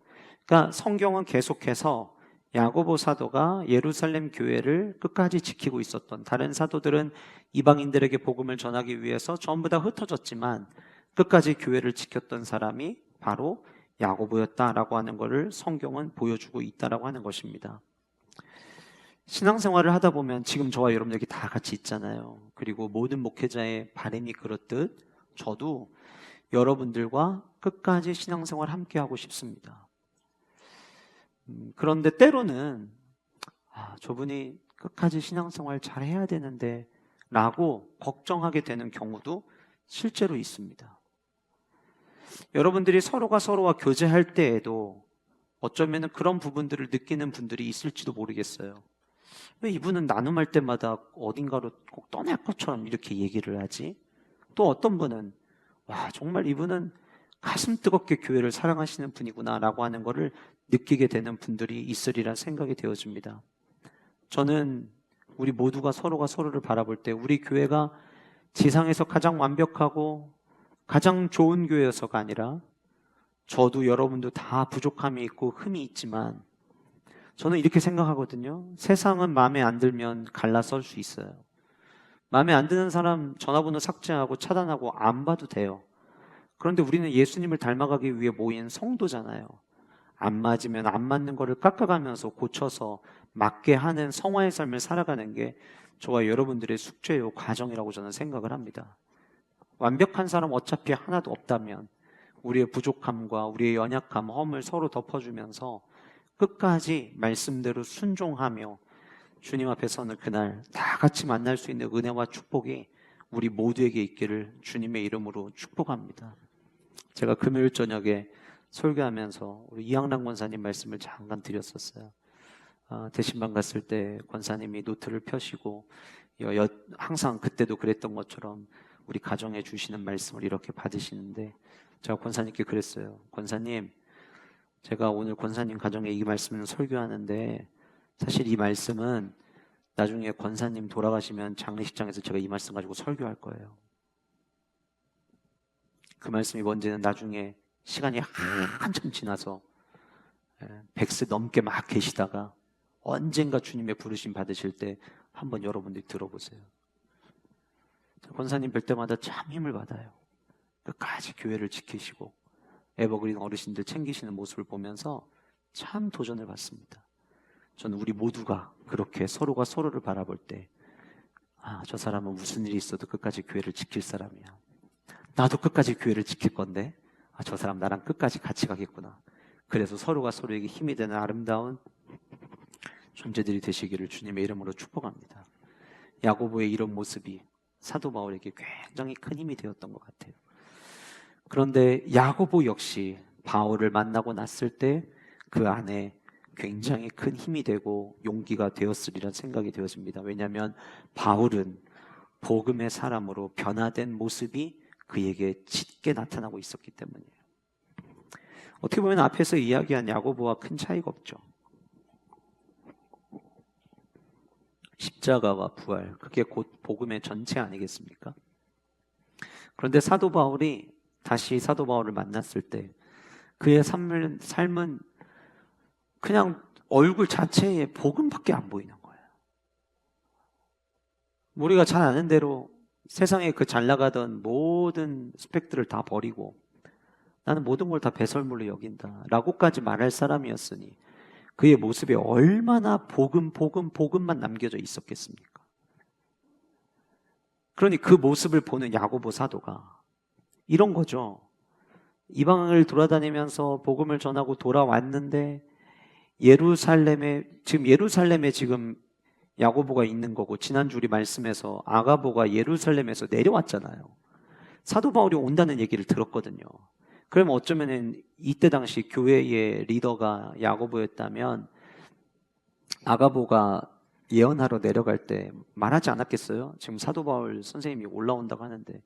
Speaker 1: 그러니까 성경은 계속해서 야고보 사도가 예루살렘 교회를 끝까지 지키고 있었던, 다른 사도들은 이방인들에게 복음을 전하기 위해서 전부 다 흩어졌지만 끝까지 교회를 지켰던 사람이 바로 야고보였다라고 하는 것을 성경은 보여주고 있다라고 하는 것입니다. 신앙생활을 하다 보면 지금 저와 여러분 여기 다 같이 있잖아요. 그리고 모든 목회자의 바람이 그렇듯 저도 여러분들과 끝까지 신앙생활 함께 하고 싶습니다. 그런데 때로는 저분이 끝까지 신앙생활 잘 해야 되는데 라고 걱정하게 되는 경우도 실제로 있습니다. 여러분들이 서로가 서로와 교제할 때에도 어쩌면 그런 부분들을 느끼는 분들이 있을지도 모르겠어요. 왜 이분은 나눔할 때마다 어딘가로 꼭 떠날 것처럼 이렇게 얘기를 하지? 또 어떤 분은 정말 이분은 가슴 뜨겁게 교회를 사랑하시는 분이구나 라고 하는 것을 느끼게 되는 분들이 있으리라 생각이 되어집니다. 저는 우리 모두가 서로가 서로를 바라볼 때 우리 교회가 지상에서 가장 완벽하고 가장 좋은 교회여서가 아니라 저도 여러분도 다 부족함이 있고 흠이 있지만 저는 이렇게 생각하거든요. 세상은 마음에 안 들면 갈라설 수 있어요. 마음에 안 드는 사람 전화번호 삭제하고 차단하고 안 봐도 돼요. 그런데 우리는 예수님을 닮아가기 위해 모인 성도잖아요. 안 맞으면 안 맞는 거를 깎아가면서 고쳐서 맞게 하는 성화의 삶을 살아가는 게 저와 여러분들의 숙제요 과정이라고 저는 생각을 합니다. 완벽한 사람 어차피 하나도 없다면 우리의 부족함과 우리의 연약함, 험을 서로 덮어주면서 끝까지 말씀대로 순종하며 주님 앞에서는 그날 다 같이 만날 수 있는 은혜와 축복이 우리 모두에게 있기를 주님의 이름으로 축복합니다. 제가 금요일 저녁에 설교하면서 우리 이양락 권사님 말씀을 잠깐 드렸었어요. 대신방 갔을 때 권사님이 노트를 펴시고 항상 그때도 그랬던 것처럼 우리 가정에 주시는 말씀을 이렇게 받으시는데 제가 권사님께 그랬어요. 권사님, 제가 오늘 권사님 가정에 이 말씀을 설교하는데 사실 이 말씀은 나중에 권사님 돌아가시면 장례식장에서 제가 이 말씀 가지고 설교할 거예요. 그 말씀이 뭔지는 나중에 시간이 한참 지나서 100세 넘게 막 계시다가 언젠가 주님의 부르심 받으실 때 한번 여러분들이 들어보세요. 권사님 뵐 때마다 참 힘을 받아요. 끝까지 교회를 지키시고 에버그린 어르신들 챙기시는 모습을 보면서 참 도전을 받습니다. 저는 우리 모두가 그렇게 서로가 서로를 바라볼 때 저 사람은 무슨 일이 있어도 끝까지 교회를 지킬 사람이야. 나도 끝까지 교회를 지킬 건데 저 사람 나랑 끝까지 같이 가겠구나. 그래서 서로가 서로에게 힘이 되는 아름다운 존재들이 되시기를 주님의 이름으로 축복합니다. 야고보의 이런 모습이 사도 바울에게 굉장히 큰 힘이 되었던 것 같아요. 그런데 야고보 역시 바울을 만나고 났을 때 그 안에 굉장히 큰 힘이 되고 용기가 되었으리란 생각이 되어집니다. 왜냐하면 바울은 복음의 사람으로 변화된 모습이 그에게 짙게 나타나고 있었기 때문이에요. 어떻게 보면 앞에서 이야기한 야고보와 큰 차이가 없죠. 십자가와 부활, 그게 곧 복음의 전체 아니겠습니까? 그런데 사도 바울이 다시 사도 바울을 만났을 때 그의 삶은 그냥 얼굴 자체에 복음밖에 안 보이는 거예요. 우리가 잘 아는 대로 세상에 그 잘 나가던 모든 스펙들을 다 버리고 나는 모든 걸 다 배설물로 여긴다 라고까지 말할 사람이었으니 그의 모습에 얼마나 복음만 남겨져 있었겠습니까? 그러니 그 모습을 보는 야고보 사도가 이런 거죠. 이방을 돌아다니면서 복음을 전하고 돌아왔는데 예루살렘에 지금 야고보가 있는 거고, 지난주 우리 말씀에서 아가보가 예루살렘에서 내려왔잖아요. 사도 바울이 온다는 얘기를 들었거든요. 그러면 어쩌면은 이때 당시 교회의 리더가 야고보였다면 아가보가 예언하러 내려갈 때 말하지 않았겠어요? 지금 사도 바울 선생님이 올라온다고 하는데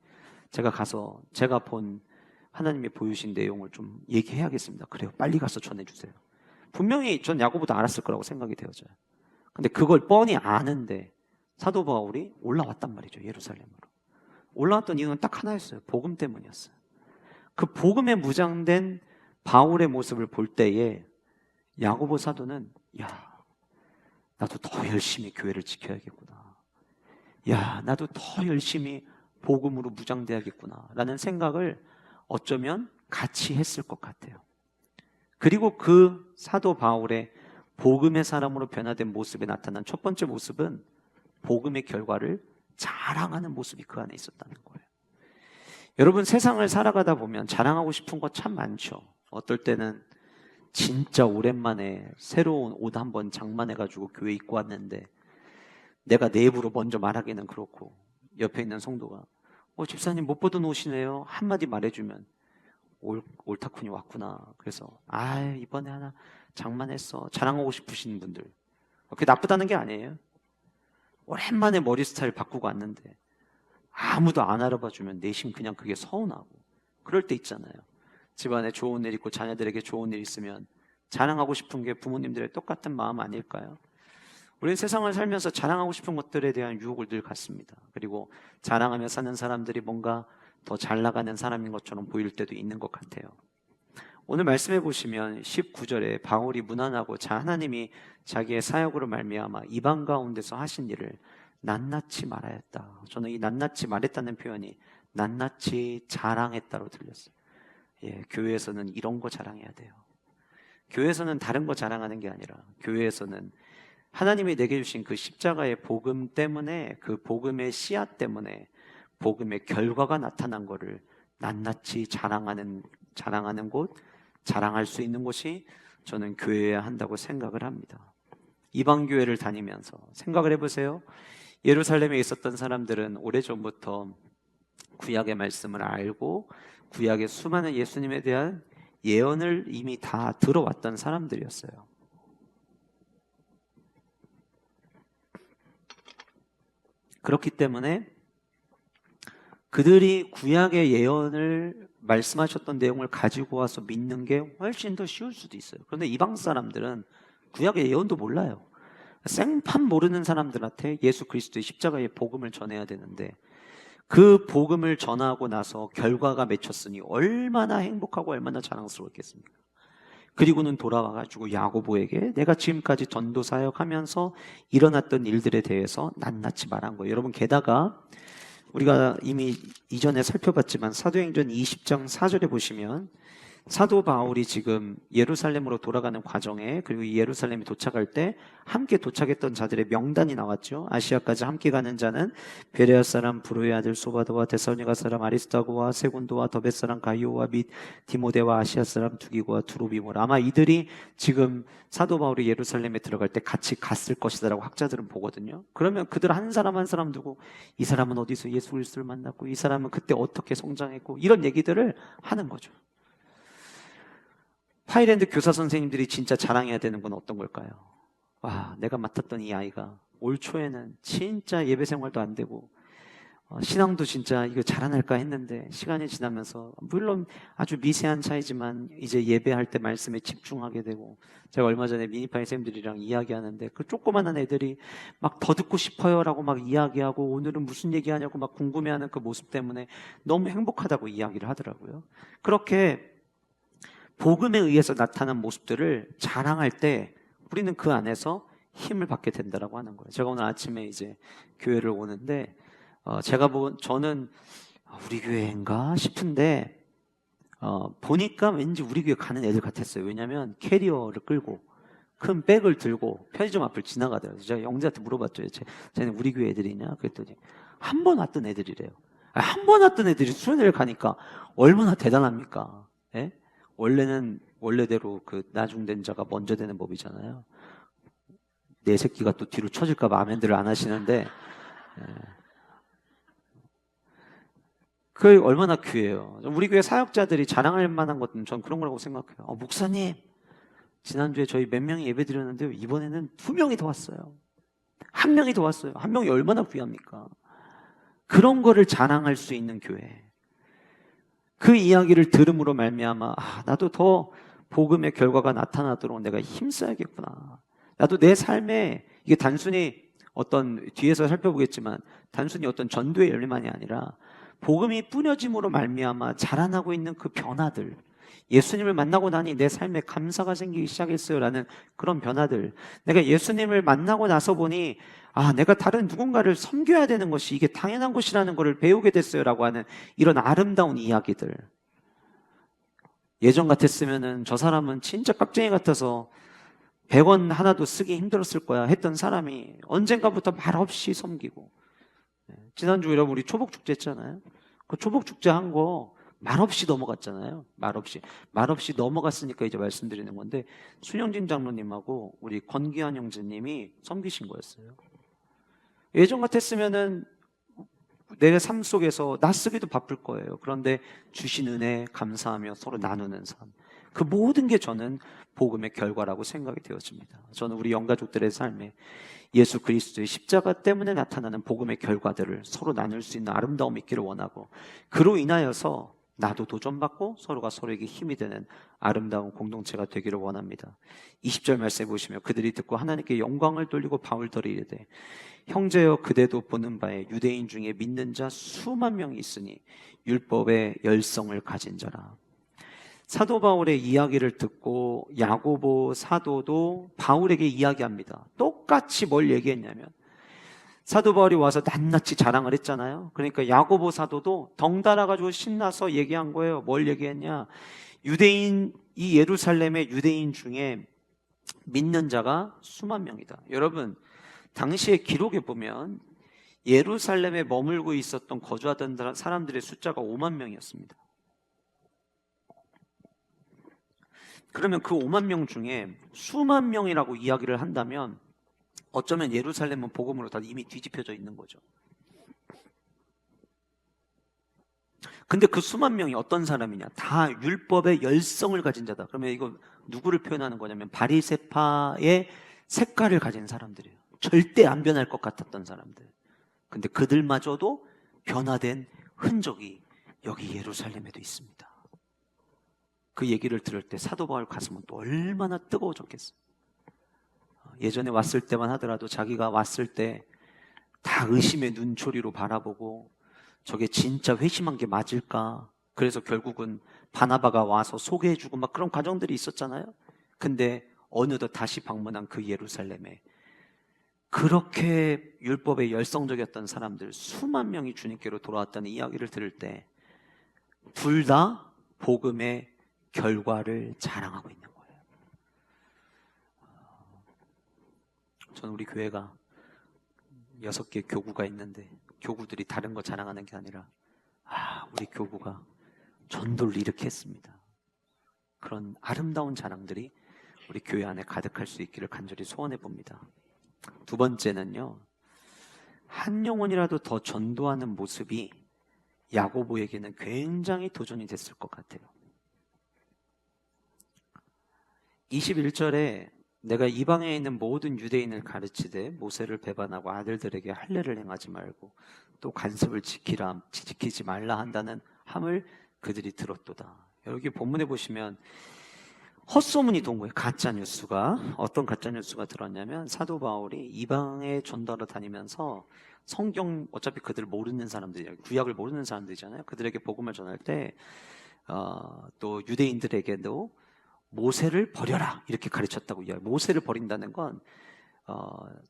Speaker 1: 제가 가서 제가 본 하나님이 보여주신 내용을 좀 얘기해야겠습니다. 그래요. 빨리 가서 전해주세요. 분명히 전 야고보도 알았을 거라고 생각이 되어져요. 근데 그걸 뻔히 아는데 사도 바울이 올라왔단 말이죠. 예루살렘으로. 올라왔던 이유는 딱 하나였어요. 복음 때문이었어요. 그 복음에 무장된 바울의 모습을 볼 때에 야고보 사도는 야, 나도 더 열심히 교회를 지켜야겠구나. 야, 나도 더 열심히 복음으로 무장돼야겠구나 라는 생각을 어쩌면 같이 했을 것 같아요. 그리고 그 사도 바울의 복음의 사람으로 변화된 모습에 나타난 첫 번째 모습은 복음의 결과를 자랑하는 모습이 그 안에 있었다는 거예요. 여러분, 세상을 살아가다 보면 자랑하고 싶은 거 참 많죠. 어떨 때는 진짜 오랜만에 새로운 옷 한번 장만해가지고 교회 입고 왔는데 내가 내 입으로 먼저 말하기는 그렇고 옆에 있는 성도가 집사님 못 보던 옷이네요 한마디 말해주면 옳다쿤이 왔구나. 그래서 이번에 하나 장만했어 자랑하고 싶으신 분들, 그게 나쁘다는 게 아니에요. 오랜만에 머리 스타일 바꾸고 왔는데 아무도 안 알아봐주면 내심 그냥 그게 서운하고 그럴 때 있잖아요. 집안에 좋은 일 있고 자녀들에게 좋은 일 있으면 자랑하고 싶은 게 부모님들의 똑같은 마음 아닐까요? 우리는 세상을 살면서 자랑하고 싶은 것들에 대한 유혹을 늘 갖습니다. 그리고 자랑하며 사는 사람들이 뭔가 더 잘 나가는 사람인 것처럼 보일 때도 있는 것 같아요. 오늘 말씀해 보시면 19절에 바울이 무난하고 하나님이 자기의 사역으로 말미암아 이방 가운데서 하신 일을 낱낱이 말하였다. 저는 이 낱낱이 말했다는 표현이 낱낱이 자랑했다로 들렸어요. 교회에서는 이런 거 자랑해야 돼요. 교회에서는 다른 거 자랑하는 게 아니라 교회에서는 하나님이 내게 주신 그 십자가의 복음 때문에, 그 복음의 씨앗 때문에 복음의 결과가 나타난 거를 낱낱이 자랑하는 곳, 자랑할 수 있는 곳이 저는 교회여야 한다고 생각을 합니다. 이방 교회를 다니면서 생각을 해보세요. 예루살렘에 있었던 사람들은 오래전부터 구약의 말씀을 알고 구약의 수많은 예수님에 대한 예언을 이미 다 들어왔던 사람들이었어요. 그렇기 때문에 그들이 구약의 예언을 말씀하셨던 내용을 가지고 와서 믿는 게 훨씬 더 쉬울 수도 있어요. 그런데 이방 사람들은 구약의 예언도 몰라요. 생판 모르는 사람들한테 예수 그리스도의 십자가의 복음을 전해야 되는데 그 복음을 전하고 나서 결과가 맺혔으니 얼마나 행복하고 얼마나 자랑스러웠겠습니까? 그리고는 돌아와가지고 야고보에게 내가 지금까지 전도 사역하면서 일어났던 일들에 대해서 낱낱이 말한 거예요. 여러분, 게다가 우리가 이미 이전에 살펴봤지만 사도행전 20장 4절에 보시면 사도 바울이 지금 예루살렘으로 돌아가는 과정에, 그리고 예루살렘에 도착할 때 함께 도착했던 자들의 명단이 나왔죠. 아시아까지 함께 가는 자는 베레아 사람 브로의 아들 소바도와 데살로니가 사람 아리스타고와 세군도와 더벳 사람 가이오와 및 디모데와 아시아 사람 두기고와 두로비모라. 아마 이들이 지금 사도 바울이 예루살렘에 들어갈 때 같이 갔을 것이다라고 학자들은 보거든요. 그러면 그들 한 사람 한 사람 두고 이 사람은 어디서 예수 그리스도를 만났고 이 사람은 그때 어떻게 성장했고 이런 얘기들을 하는 거죠. 파이랜드 교사 선생님들이 진짜 자랑해야 되는 건 어떤 걸까요? 내가 맡았던 이 아이가 올 초에는 진짜 예배 생활도 안 되고 신앙도 진짜 이거 잘해낼까 했는데 시간이 지나면서 물론 아주 미세한 차이지만 이제 예배할 때 말씀에 집중하게 되고, 제가 얼마 전에 미니파이 쌤들이랑 이야기하는데 그 조그만한 애들이 막 더 듣고 싶어요 라고 막 이야기하고 오늘은 무슨 얘기하냐고 막 궁금해하는 그 모습 때문에 너무 행복하다고 이야기를 하더라고요. 그렇게 복음에 의해서 나타난 모습들을 자랑할 때 우리는 그 안에서 힘을 받게 된다라고 하는 거예요. 제가 오늘 아침에 이제 교회를 오는데 저는 우리 교회인가 싶은데 보니까 왠지 우리 교회 가는 애들 같았어요. 왜냐하면 캐리어를 끌고 큰 백을 들고 편의점 앞을 지나가더라고요. 제가 영재한테 물어봤죠. 쟤는 우리 교회 애들이냐? 그랬더니 한 번 왔던 애들이래요. 한 번 왔던 애들이 수련회를 가니까 얼마나 대단합니까? 예? 원래는 원래대로 그 나중된 자가 먼저 되는 법이잖아요. 내 새끼가 또 뒤로 쳐질까 봐 아멘들을 안 하시는데, 그 얼마나 귀해요. 우리 교회 사역자들이 자랑할 만한 것은 전 그런 거라고 생각해요. 목사님, 지난주에 저희 몇 명이 예배 드렸는데 이번에는 2명이 더 왔어요. 1명이 더 왔어요. 1명이 얼마나 귀합니까? 그런 거를 자랑할 수 있는 교회. 그 이야기를 들음으로 말미암아 나도 더 복음의 결과가 나타나도록 내가 힘써야겠구나. 나도 내 삶에 이게 단순히 어떤 뒤에서 살펴보겠지만 단순히 어떤 전도의 열매만이 아니라 복음이 뿌려짐으로 말미암아 자라나고 있는 그 변화들, 예수님을 만나고 나니 내 삶에 감사가 생기기 시작했어요 라는 그런 변화들, 내가 예수님을 만나고 나서 보니 내가 다른 누군가를 섬겨야 되는 것이 이게 당연한 것이라는 것을 배우게 됐어요 라고 하는 이런 아름다운 이야기들. 예전 같았으면은 저 사람은 진짜 깍쟁이 같아서 100원 하나도 쓰기 힘들었을 거야 했던 사람이 언젠가부터 말없이 섬기고, 지난주 여러분 우리 초복축제 했잖아요. 그 초복축제 한 거 말없이 넘어갔잖아요. 말없이 넘어갔으니까 이제 말씀드리는 건데, 순영진 장로님하고 우리 권기환 형제님이 섬기신 거였어요. 예전 같았으면은 내 삶 속에서 나 쓰기도 바쁠 거예요. 그런데 주신 은혜 감사하며 서로 나누는 삶, 그 모든 게 저는 복음의 결과라고 생각이 되었습니다. 저는 우리 영가족들의 삶에 예수 그리스도의 십자가 때문에 나타나는 복음의 결과들을 서로 나눌 수 있는 아름다움이 있기를 원하고, 그로 인하여서 나도 도전받고 서로가 서로에게 힘이 되는 아름다운 공동체가 되기를 원합니다. 20절 말씀해 보시면 그들이 듣고 하나님께 영광을 돌리고 바울더러 이르되 형제여 그대도 보는 바에 유대인 중에 믿는 자 수만 명이 있으니 율법의 열성을 가진 자라. 사도 바울의 이야기를 듣고 야고보 사도도 바울에게 이야기합니다. 똑같이 뭘 얘기했냐면, 사도 바울이 와서 낱낱이 자랑을 했잖아요. 그러니까 야고보 사도도 덩달아 가지고 신나서 얘기한 거예요. 뭘 얘기했냐? 이 예루살렘의 유대인 중에 믿는 자가 수만 명이다. 여러분, 당시의 기록에 보면 예루살렘에 머물고 있었던 거주하던 사람들의 숫자가 5만 명이었습니다. 그러면 그 5만 명 중에 수만 명이라고 이야기를 한다면 어쩌면 예루살렘은 복음으로 다 이미 뒤집혀져 있는 거죠. 근데 그 수만 명이 어떤 사람이냐? 다 율법의 열성을 가진 자다. 그러면 이거 누구를 표현하는 거냐면 바리새파의 색깔을 가진 사람들이에요. 절대 안 변할 것 같았던 사람들. 근데 그들마저도 변화된 흔적이 여기 예루살렘에도 있습니다. 그 얘기를 들을 때 사도 바울 가슴은 또 얼마나 뜨거워졌겠어요. 예전에 왔을 때만 하더라도 자기가 왔을 때 다 의심의 눈초리로 바라보고 저게 진짜 회심한 게 맞을까? 그래서 결국은 바나바가 와서 소개해주고 막 그런 과정들이 있었잖아요. 근데 어느덧 다시 방문한 그 예루살렘에 그렇게 율법에 열성적이었던 사람들 수만 명이 주님께로 돌아왔다는 이야기를 들을 때 둘 다 복음의 결과를 자랑하고 있는 거예요. 저는 우리 교회가 6개 교구가 있는데 교구들이 다른 거 자랑하는 게 아니라 우리 교구가 전도를 이렇게 했습니다. 그런 아름다운 자랑들이 우리 교회 안에 가득할 수 있기를 간절히 소원해 봅니다. 두 번째는요, 한 영혼이라도 더 전도하는 모습이 야고보에게는 굉장히 도전이 됐을 것 같아요. 21절에 내가 이방에 있는 모든 유대인을 가르치되 모세를 배반하고 아들들에게 할례를 행하지 말고 또 관습을 지키지 말라 한다는 함을 그들이 들었도다. 여기 본문에 보시면 헛소문이 돈 거예요. 가짜뉴스가. 어떤 가짜뉴스가 들었냐면 사도 바울이 이방에 전도하러 다니면서 성경, 어차피 그들 모르는 사람들이에요. 구약을 모르는 사람들이잖아요. 그들에게 복음을 전할 때 또 유대인들에게도 모세를 버려라 이렇게 가르쳤다고 이야기해요. 모세를 버린다는 건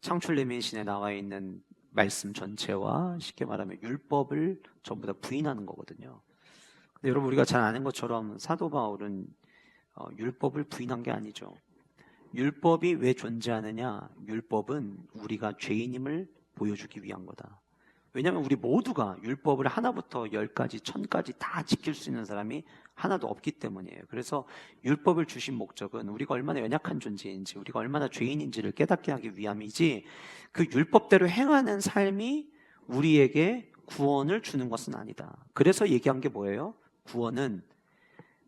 Speaker 1: 창출레민신에 나와 있는 말씀 전체와 쉽게 말하면 율법을 전부 다 부인하는 거거든요. 근데 여러분, 우리가 잘 아는 것처럼 사도 바울은 율법을 부인한 게 아니죠. 율법이 왜 존재하느냐? 율법은 우리가 죄인임을 보여주기 위한 거다. 왜냐하면 우리 모두가 율법을 하나부터 10가지, 1000까지 다 지킬 수 있는 사람이 하나도 없기 때문이에요. 그래서 율법을 주신 목적은 우리가 얼마나 연약한 존재인지, 우리가 얼마나 죄인인지를 깨닫게 하기 위함이지, 그 율법대로 행하는 삶이 우리에게 구원을 주는 것은 아니다. 그래서 얘기한 게 뭐예요? 구원은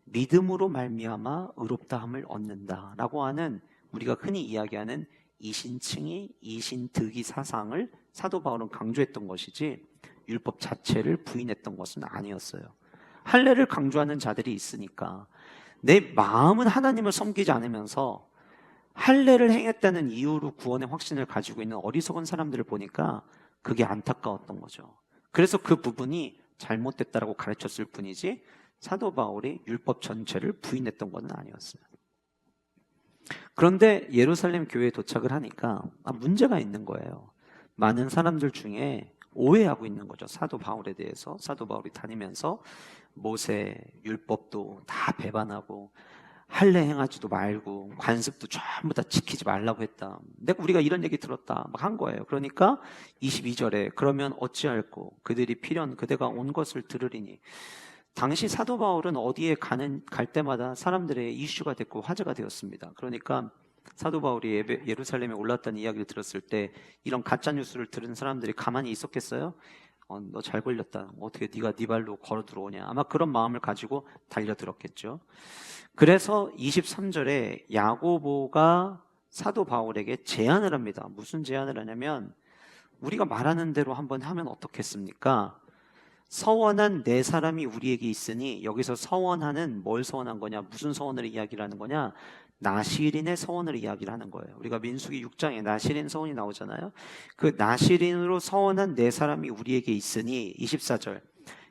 Speaker 1: 믿음으로 말미암아 의롭다함을 얻는다라고 하는, 우리가 흔히 이야기하는 이신칭의, 이신득의 사상을 사도 바울은 강조했던 것이지 율법 자체를 부인했던 것은 아니었어요. 할례를 강조하는 자들이 있으니까 내 마음은 하나님을 섬기지 않으면서 할례를 행했다는 이유로 구원의 확신을 가지고 있는 어리석은 사람들을 보니까 그게 안타까웠던 거죠. 그래서 그 부분이 잘못됐다라고 가르쳤을 뿐이지 사도 바울이 율법 전체를 부인했던 것은 아니었어요. 그런데 예루살렘 교회에 도착을 하니까 문제가 있는 거예요. 많은 사람들 중에 오해하고 있는 거죠. 사도 바울에 대해서. 사도 바울이 다니면서 모세 율법도 다 배반하고 할례 행하지도 말고 관습도 전부 다 지키지 말라고 했다. 내가 우리가 이런 얘기 들었다 막 한 거예요. 그러니까 22절에 그러면 어찌할꼬 그들이 필연 그대가 온 것을 들으리니, 당시 사도 바울은 어디에 갈 때마다 사람들의 이슈가 됐고 화제가 되었습니다. 그러니까 사도 바울이 예루살렘에 올랐다는 이야기를 들었을 때 이런 가짜 뉴스를 들은 사람들이 가만히 있었겠어요? 너 잘 걸렸다. 어떻게 네가 네 발로 걸어 들어오냐. 아마 그런 마음을 가지고 달려들었겠죠. 그래서 23절에 야고보가 사도 바울에게 제안을 합니다. 무슨 제안을 하냐면, 우리가 말하는 대로 한번 하면 어떻겠습니까? 서원한 네 사람이 우리에게 있으니, 여기서 서원하는 뭘 서원한 거냐, 무슨 서원을 이야기를 하는 거냐, 나실인의 서원을 이야기를 하는 거예요. 우리가 민수기 6장에 나실인 서원이 나오잖아요. 그 나실인으로 서원한 네 사람이 우리에게 있으니, 24절,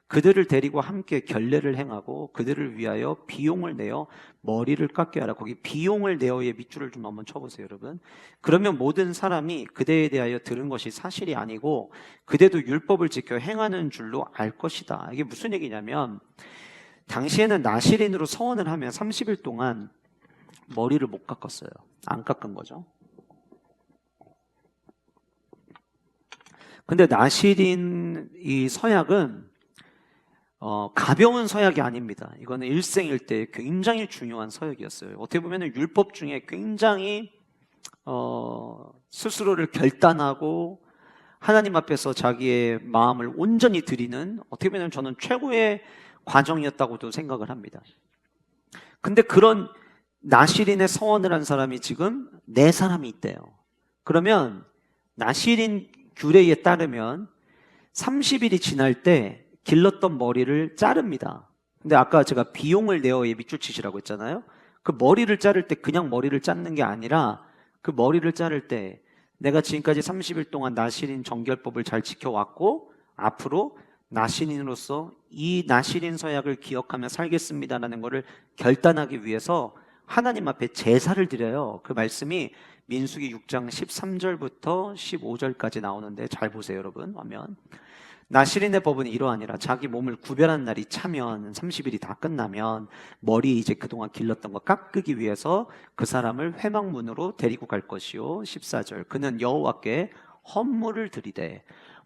Speaker 1: 그들을 데리고 함께 결례를 행하고 그들을 위하여 비용을 내어 머리를 깎게 하라. 거기 비용을 내어의 밑줄을 좀 한번 쳐보세요, 여러분. 그러면 모든 사람이 그대에 대하여 들은 것이 사실이 아니고 그대도 율법을 지켜 행하는 줄로 알 것이다. 이게 무슨 얘기냐면, 당시에는 나실인으로 서원을 하면 30일 동안 머리를 못 깎았어요. 안 깎은 거죠. 근데 나실인 이 서약은 가벼운 서약이 아닙니다. 이거는 일생일대 굉장히 중요한 서약이었어요. 어떻게 보면 율법 중에 굉장히 스스로를 결단하고 하나님 앞에서 자기의 마음을 온전히 드리는, 어떻게 보면 저는 최고의 과정이었다고도 생각을 합니다. 근데 그런 나실인의 서원을 한 사람이 지금 네 사람이 있대요. 그러면 나실인 규례에 따르면 30일이 지날 때 길렀던 머리를 자릅니다. 근데 아까 제가 비용을 내어에 밑줄 치시라고 했잖아요. 그 머리를 자를 때 그냥 머리를 자르는 게 아니라, 그 머리를 자를 때 내가 지금까지 30일 동안 나실인 정결법을 잘 지켜왔고 앞으로 나실인으로서 이 나실인 서약을 기억하며 살겠습니다라는 것을 결단하기 위해서 하나님 앞에 제사를 드려요. 그 말씀이 민수기 6장 13절부터 15절까지 나오는데 잘 보세요, 여러분. 화면. 나실인의 법은 이러하니라. 자기 몸을 구별한 날이 차면 30일이 다 끝나면 머리 이제 그동안 길렀던 거 깎기 위해서 그 사람을 회막문으로 데리고 갈 것이요. 14절, 그는 여호와께 헌물을 드리되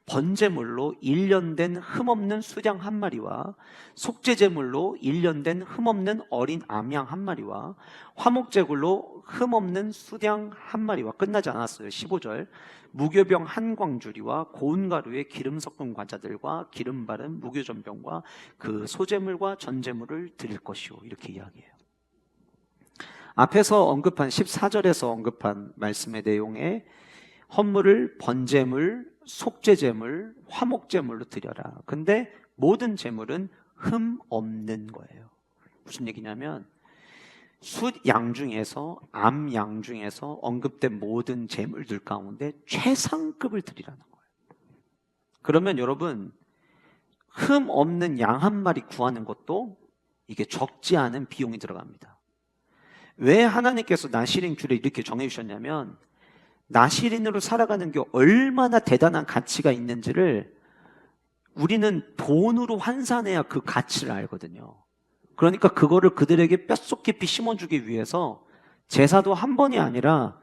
Speaker 1: 번제물로 1년 된 흠없는 수양 한 마리와 속죄제물로 1년 된 흠없는 어린 암양 한 마리와 화목제물로 흠없는 수양 한 마리와, 끝나지 않았어요. 15절, 무교병 한 광주리와 고운 가루에 기름 섞은 과자들과 기름 바른 무교전병과 그 소제물과 전제물을 드릴 것이요. 이렇게 이야기해요. 앞에서 언급한 14절에서 언급한 말씀의 내용에 헌물을 번제물, 속죄제물, 화목제물로 드려라. 근데 모든 제물은 흠 없는 거예요. 무슨 얘기냐면, 숫양 중에서, 암양 중에서 언급된 모든 제물들 가운데 최상급을 드리라는 거예요. 그러면 여러분, 흠 없는 양 한 마리 구하는 것도 이게 적지 않은 비용이 들어갑니다. 왜 하나님께서 나실인 규례를 이렇게 정해주셨냐면, 나실인으로 살아가는 게 얼마나 대단한 가치가 있는지를 우리는 돈으로 환산해야 그 가치를 알거든요. 그러니까 그거를 그들에게 뼛속 깊이 심어주기 위해서 제사도 한 번이 아니라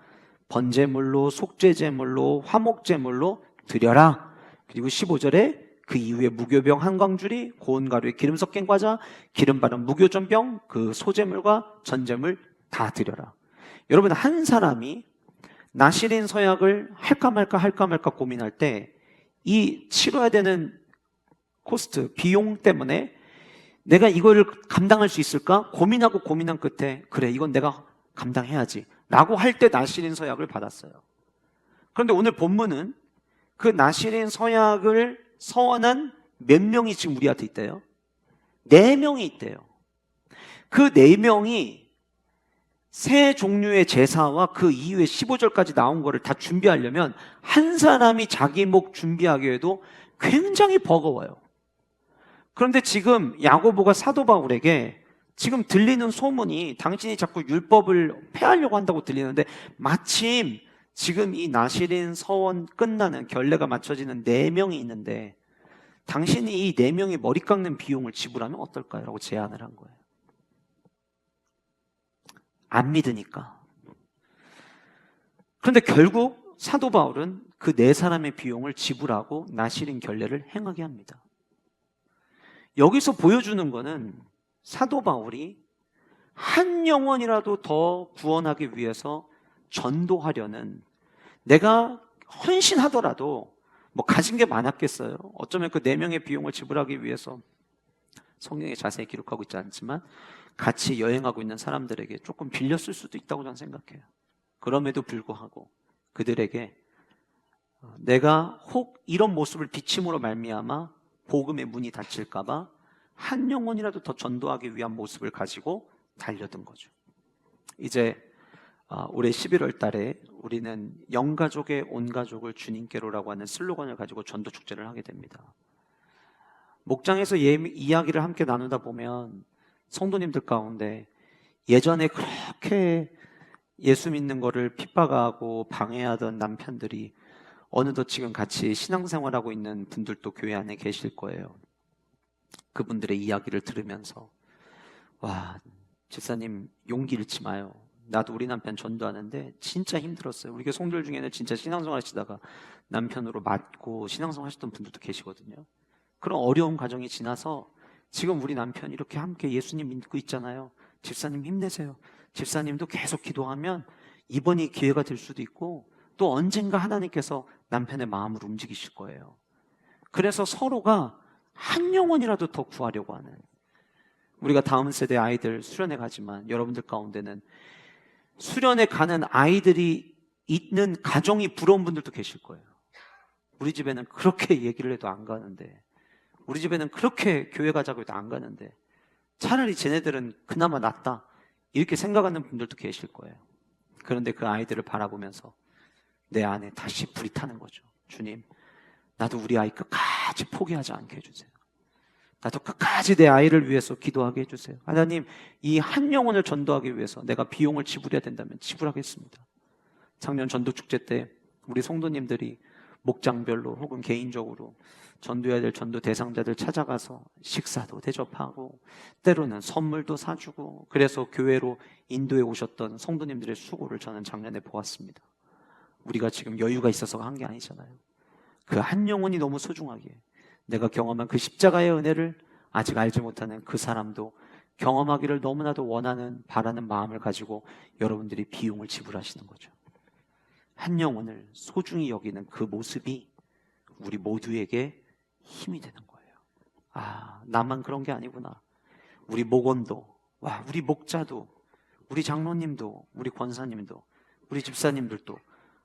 Speaker 1: 번제물로, 속죄제물로, 화목제물로 드려라. 그리고 15절에 그 이후에 무교병 한 광주리, 고운 가루에 기름 섞인 과자, 기름 바른 무교전병, 그 소제물과 전제물 다 드려라. 여러분, 한 사람이 나실인 서약을 할까 말까 고민할 때 이 치러야 되는 코스트, 비용 때문에 내가 이걸 감당할 수 있을까? 고민하고 고민한 끝에 그래, 이건 내가 감당해야지 라고 할 때 나시린 서약을 받았어요. 그런데 오늘 본문은 그 나시린 서약을 서원한 몇 명이 지금 우리한테 있대요? 4명이 있대요. 그 4명이 세 종류의 제사와 그 이후에 15절까지 나온 거를 다 준비하려면 한 사람이 자기 목 준비하기에도 굉장히 버거워요. 그런데 지금 야고보가 사도 바울에게 지금 들리는 소문이 당신이 자꾸 율법을 폐하려고 한다고 들리는데 마침 지금 이 나시린 서원 끝나는 결례가 맞춰지는 4명이 있는데 당신이 이 4명의 머리 깎는 비용을 지불하면 어떨까요? 라고 제안을 한 거예요. 안 믿으니까. 그런데 결국 사도 바울은 그 4사람의 비용을 지불하고 나시린 결례를 행하게 합니다. 여기서 보여주는 거는 사도 바울이 한 영혼이라도 더 구원하기 위해서 전도하려는, 내가 헌신하더라도 뭐 가진 게 많았겠어요. 어쩌면 그 4명의 비용을 지불하기 위해서 성경에 자세히 기록하고 있지 않지만 같이 여행하고 있는 사람들에게 조금 빌렸을 수도 있다고 저는 생각해요. 그럼에도 불구하고 그들에게 내가 혹 이런 모습을 비침으로 말미암아 복음의 문이 닫힐까 봐 한 영혼이라도 더 전도하기 위한 모습을 가지고 달려든 거죠. 이제 올해 11월 달에 우리는 영가족의 온 가족을 주님께로라고 하는 슬로건을 가지고 전도 축제를 하게 됩니다. 목장에서 이야기를 함께 나누다 보면 성도님들 가운데 예전에 그렇게 예수 믿는 거를 핍박하고 방해하던 남편들이 어느덧 지금 같이 신앙생활하고 있는 분들도 교회 안에 계실 거예요. 그분들의 이야기를 들으면서 와, 집사님 용기 잃지 마요. 나도 우리 남편 전도하는데 진짜 힘들었어요. 우리 성도들 중에는 진짜 신앙생활 하시다가 남편으로 맞고 신앙생활 하셨던 분들도 계시거든요. 그런 어려운 과정이 지나서 지금 우리 남편 이렇게 함께 예수님 믿고 있잖아요. 집사님 힘내세요. 집사님도 계속 기도하면 이번이 기회가 될 수도 있고 또 언젠가 하나님께서 남편의 마음을 움직이실 거예요. 그래서 서로가 한 영혼이라도 더 구하려고 하는, 우리가 다음 세대 아이들 수련회 가지만 여러분들 가운데는 수련회 가는 아이들이 있는 가정이 부러운 분들도 계실 거예요. 우리 집에는 그렇게 얘기를 해도 안 가는데, 우리 집에는 그렇게 교회 가자고 해도 안 가는데 차라리 쟤네들은 그나마 낫다 이렇게 생각하는 분들도 계실 거예요. 그런데 그 아이들을 바라보면서 내 안에 다시 불이 타는 거죠. 주님, 나도 우리 아이 끝까지 포기하지 않게 해주세요. 나도 끝까지 내 아이를 위해서 기도하게 해주세요. 하나님, 이 한 영혼을 전도하기 위해서 내가 비용을 지불해야 된다면 지불하겠습니다. 작년 전도축제 때 우리 성도님들이 목장별로 혹은 개인적으로 전도해야 될 전도 대상자들 찾아가서 식사도 대접하고 때로는 선물도 사주고, 그래서 교회로 인도해 오셨던 성도님들의 수고를 저는 작년에 보았습니다. 우리가 지금 여유가 있어서 한 게 아니잖아요. 그 한 영혼이 너무 소중하기에 내가 경험한 그 십자가의 은혜를 아직 알지 못하는 그 사람도 경험하기를 너무나도 원하는, 바라는 마음을 가지고 여러분들이 비용을 지불하시는 거죠. 한 영혼을 소중히 여기는 그 모습이 우리 모두에게 힘이 되는 거예요. 아, 나만 그런 게 아니구나. 우리 목원도, 와, 우리 목자도, 우리 장로님도, 우리 권사님도, 우리 집사님들도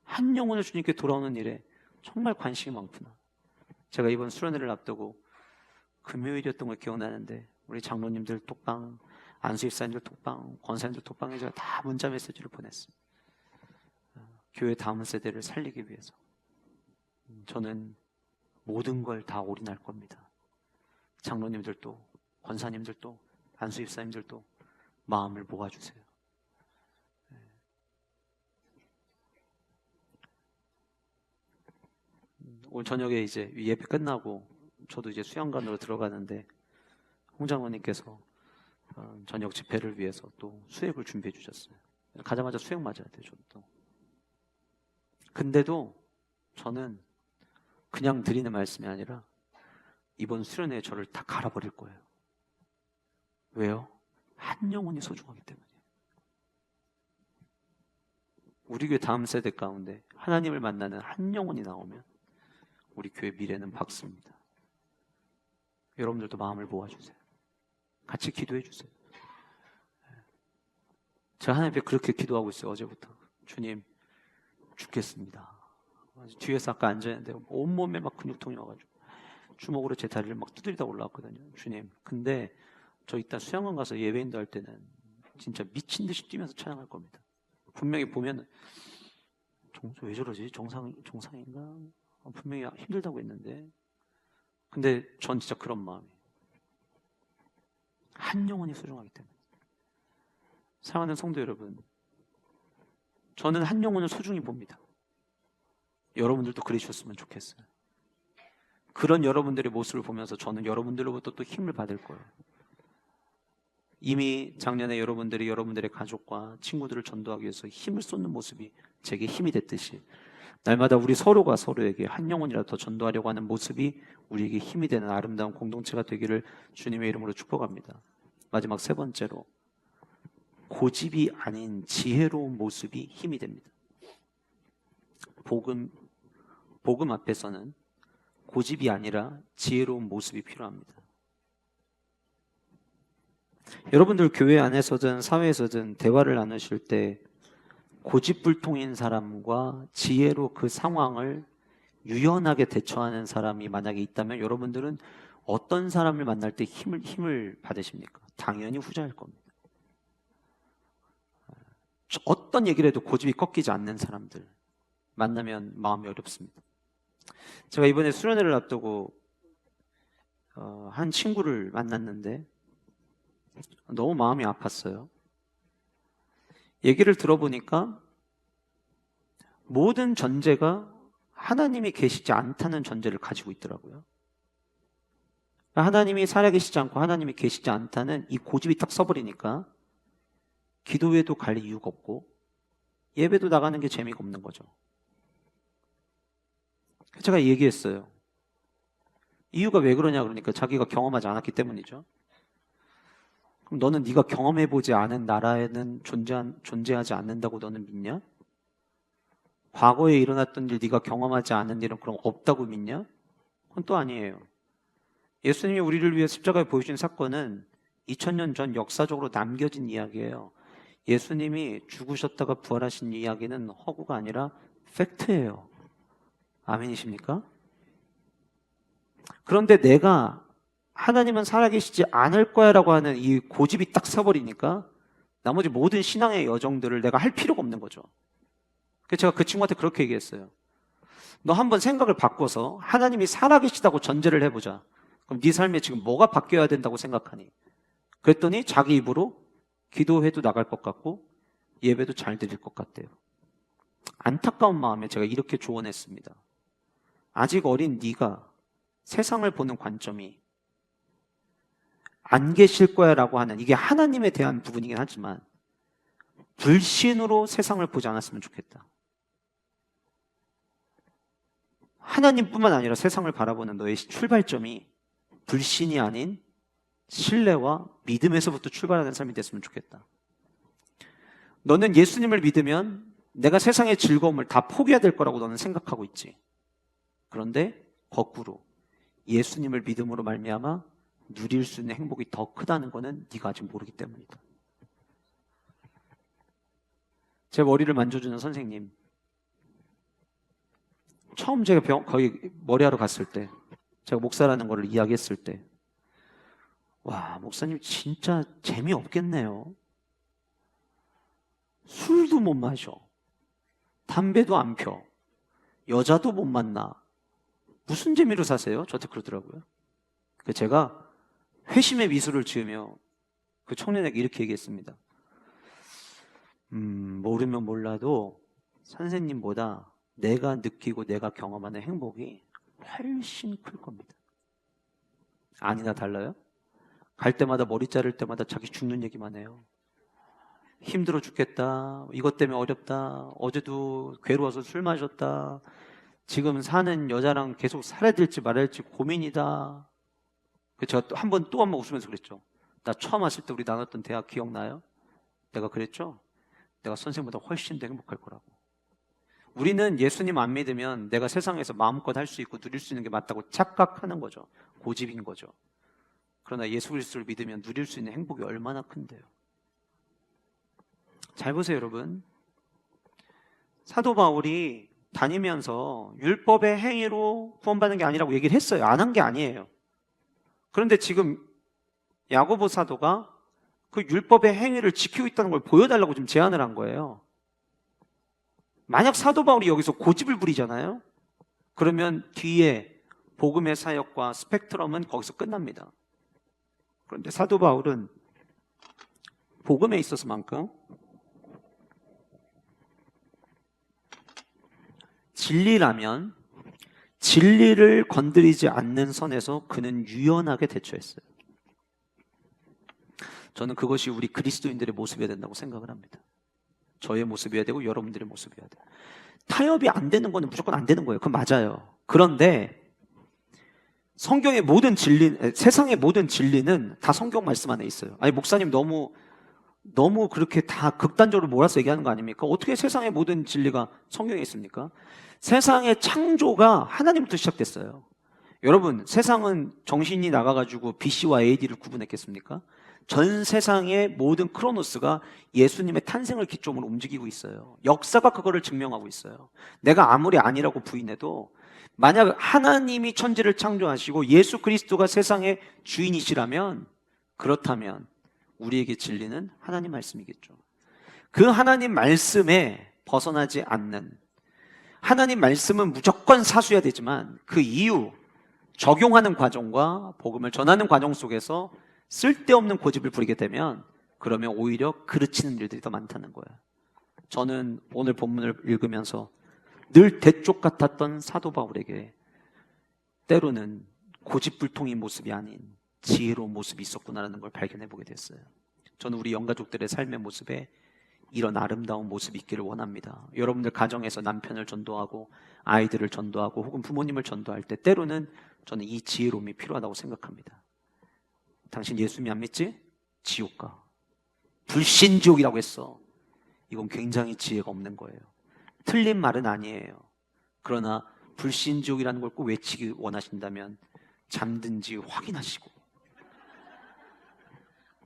Speaker 1: 한 영혼을 주님께 돌아오는 일에 정말 관심이 많구나. 제가 이번 수련회를 앞두고 금요일이었던 걸 기억나는데 우리 장로님들 톡방, 안수집사님들 톡방, 권사님들 톡방에 제가 다 문자 메시지를 보냈어요. 교회 다음 세대를 살리기 위해서 저는 모든 걸 다 올인할 겁니다. 장로님들도, 권사님들도, 안수집사님들도 마음을 모아주세요. 오늘 저녁에 이제 예배 끝나고 저도 이제 수영관으로 들어가는데 홍장로님께서 저녁 집회를 위해서 또 수액을 준비해 주셨어요. 가자마자 수액 맞아야 돼요, 저도. 근데도 저는 그냥 드리는 말씀이 아니라 이번 수련회에 저를 다 갈아버릴 거예요. 왜요? 한 영혼이 소중하기 때문에. 우리 교회 다음 세대 가운데 하나님을 만나는 한 영혼이 나오면 우리 교회 미래는 밝습니다. 여러분들도 마음을 모아주세요. 같이 기도해 주세요. 제가 하나님 앞에 그렇게 기도하고 있어요. 어제부터. 주님, 죽겠습니다. 뒤에서 아까 앉아있는데 온몸에 막 근육통이 와가지고 주먹으로 제 다리를 막 두드리다 올라왔거든요. 주님, 근데 저 이따 수영관 가서 예배인도 할 때는 진짜 미친 듯이 뛰면서 찬양할 겁니다. 분명히 보면 왜 저러지? 정상인가? 분명히 힘들다고 했는데, 근데 전 진짜 그런 마음이에요. 한 영혼이 소중하기 때문에. 사랑하는 성도 여러분, 저는 한 영혼을 소중히 봅니다. 여러분들도 그러셨으면 좋겠어요. 그런 여러분들의 모습을 보면서 저는 여러분들로부터 또 힘을 받을 거예요. 이미 작년에 여러분들이 여러분들의 가족과 친구들을 전도하기 위해서 힘을 쏟는 모습이 제게 힘이 됐듯이, 날마다 우리 서로가 서로에게 한 영혼이라도 더 전도하려고 하는 모습이 우리에게 힘이 되는 아름다운 공동체가 되기를 주님의 이름으로 축복합니다. 마지막 세 번째로, 고집이 아닌 지혜로운 모습이 힘이 됩니다. 복음 앞에서는 고집이 아니라 지혜로운 모습이 필요합니다. 여러분들 교회 안에서든 사회에서든 대화를 나누실 때 고집불통인 사람과 지혜로 그 상황을 유연하게 대처하는 사람이 만약에 있다면 여러분들은 어떤 사람을 만날 때 힘을 받으십니까? 당연히 후자일 겁니다. 어떤 얘기를 해도 고집이 꺾이지 않는 사람들 만나면 마음이 어렵습니다. 제가 이번에 수련회를 앞두고 한 친구를 만났는데 너무 마음이 아팠어요. 얘기를 들어보니까 모든 전제가 하나님이 계시지 않다는 전제를 가지고 있더라고요. 하나님이 살아계시지 않고 하나님이 계시지 않다는 이 고집이 딱 서버리니까 기도회도 갈 이유가 없고 예배도 나가는 게 재미가 없는 거죠. 제가 얘기했어요. 이유가 왜 그러냐 그러니까 자기가 경험하지 않았기 때문이죠. 그럼 너는 네가 경험해보지 않은 나라에는 존재하지 않는다고 너는 믿냐? 과거에 일어났던 일 네가 경험하지 않은 일은 그럼 없다고 믿냐? 그건 또 아니에요. 예수님이 우리를 위해 십자가에 보여주신 사건은 2000년 전 역사적으로 남겨진 이야기예요. 예수님이 죽으셨다가 부활하신 이야기는 허구가 아니라 팩트예요. 아멘이십니까? 그런데 내가 하나님은 살아계시지 않을 거야 라고 하는 이 고집이 딱 서버리니까 나머지 모든 신앙의 여정들을 내가 할 필요가 없는 거죠. 그래서 제가 그 친구한테 그렇게 얘기했어요. 너 한번 생각을 바꿔서 하나님이 살아계시다고 전제를 해보자. 그럼 네 삶에 지금 뭐가 바뀌어야 된다고 생각하니? 그랬더니 자기 입으로 기도회도 나갈 것 같고 예배도 잘 드릴 것 같대요. 안타까운 마음에 제가 이렇게 조언했습니다. 아직 어린 네가 세상을 보는 관점이 안 계실 거야 라고 하는, 이게 하나님에 대한 부분이긴 하지만 불신으로 세상을 보지 않았으면 좋겠다. 하나님뿐만 아니라 세상을 바라보는 너의 출발점이 불신이 아닌 신뢰와 믿음에서부터 출발하는 삶이 됐으면 좋겠다. 너는 예수님을 믿으면 내가 세상의 즐거움을 다 포기해야 될 거라고 너는 생각하고 있지. 그런데 거꾸로 예수님을 믿음으로 말미암아 누릴 수 있는 행복이 더 크다는 것은 네가 아직 모르기 때문이다. 제 머리를 만져주는 선생님, 처음 제가 거기 머리하러 갔을 때, 제가 목사라는 거를 이야기했을 때, 와, 목사님 진짜 재미없겠네요. 술도 못 마셔, 담배도 안 펴, 여자도 못 만나, 무슨 재미로 사세요? 저한테 그러더라고요. 제가 회심의 미소를 지으며 그 청년에게 이렇게 얘기했습니다. 모르면 몰라도 선생님보다 내가 느끼고 내가 경험하는 행복이 훨씬 클 겁니다. 아니나 달라요? 갈 때마다 머리 자를 때마다 자기 죽는 얘기만 해요. 힘들어 죽겠다, 이것 때문에 어렵다, 어제도 괴로워서 술 마셨다, 지금 사는 여자랑 계속 살아야 될지 말아야 될지 고민이다. 제가 또 한 번 웃으면서 그랬죠. 나 처음 왔을 때 우리 나눴던 대화 기억나요? 내가 그랬죠? 내가 선생님보다 훨씬 더 행복할 거라고. 우리는 예수님 안 믿으면 내가 세상에서 마음껏 할 수 있고 누릴 수 있는 게 맞다고 착각하는 거죠. 고집인 거죠. 그러나 예수 그리스도를 믿으면 누릴 수 있는 행복이 얼마나 큰데요. 잘 보세요, 여러분. 사도 바울이 다니면서 율법의 행위로 구원받는 게 아니라고 얘기를 했어요. 안 한 게 아니에요. 그런데 지금 야고보 사도가 그 율법의 행위를 지키고 있다는 걸 보여달라고 좀 제안을 한 거예요. 만약 사도 바울이 여기서 고집을 부리잖아요. 그러면 뒤에 복음의 사역과 스펙트럼은 거기서 끝납니다. 그런데 사도 바울은 복음에 있어서만큼 진리라면 진리를 건드리지 않는 선에서 그는 유연하게 대처했어요. 저는 그것이 우리 그리스도인들의 모습이어야 된다고 생각을 합니다. 저의 모습이어야 되고 여러분들의 모습이어야 돼요. 타협이 안 되는 거는 무조건 안 되는 거예요. 그건 맞아요. 그런데 성경의 모든 진리, 세상의 모든 진리는 다 성경 말씀 안에 있어요. 아니, 목사님 너무 그렇게 다 극단적으로 몰아서 얘기하는 거 아닙니까? 어떻게 세상의 모든 진리가 성경에 있습니까? 세상의 창조가 하나님부터 시작됐어요. 여러분, 세상은 정신이 나가가지고 BC와 AD를 구분했겠습니까? 전 세상의 모든 크로노스가 예수님의 탄생을 기점으로 움직이고 있어요. 역사가 그거를 증명하고 있어요. 내가 아무리 아니라고 부인해도 만약 하나님이 천지를 창조하시고 예수 그리스도가 세상의 주인이시라면, 그렇다면 우리에게 진리는 하나님 말씀이겠죠. 그 하나님 말씀에 벗어나지 않는, 하나님 말씀은 무조건 사수해야 되지만 그 이유, 적용하는 과정과 복음을 전하는 과정 속에서 쓸데없는 고집을 부리게 되면 그러면 오히려 그르치는 일들이 더 많다는 거예요. 저는 오늘 본문을 읽으면서 늘 대쪽 같았던 사도 바울에게 때로는 고집불통인 모습이 아닌 지혜로운 모습이 있었구나라는 걸 발견해 보게 됐어요. 저는 우리 영가족들의 삶의 모습에 이런 아름다운 모습이 있기를 원합니다. 여러분들 가정에서 남편을 전도하고 아이들을 전도하고 혹은 부모님을 전도할 때 때로는 저는 이 지혜로움이 필요하다고 생각합니다. 당신 예수님 안 믿지? 지옥 가. 불신지옥이라고 했어. 이건 굉장히 지혜가 없는 거예요. 틀린 말은 아니에요. 그러나 불신지옥이라는 걸 꼭 외치기 원하신다면 잠든지 확인하시고,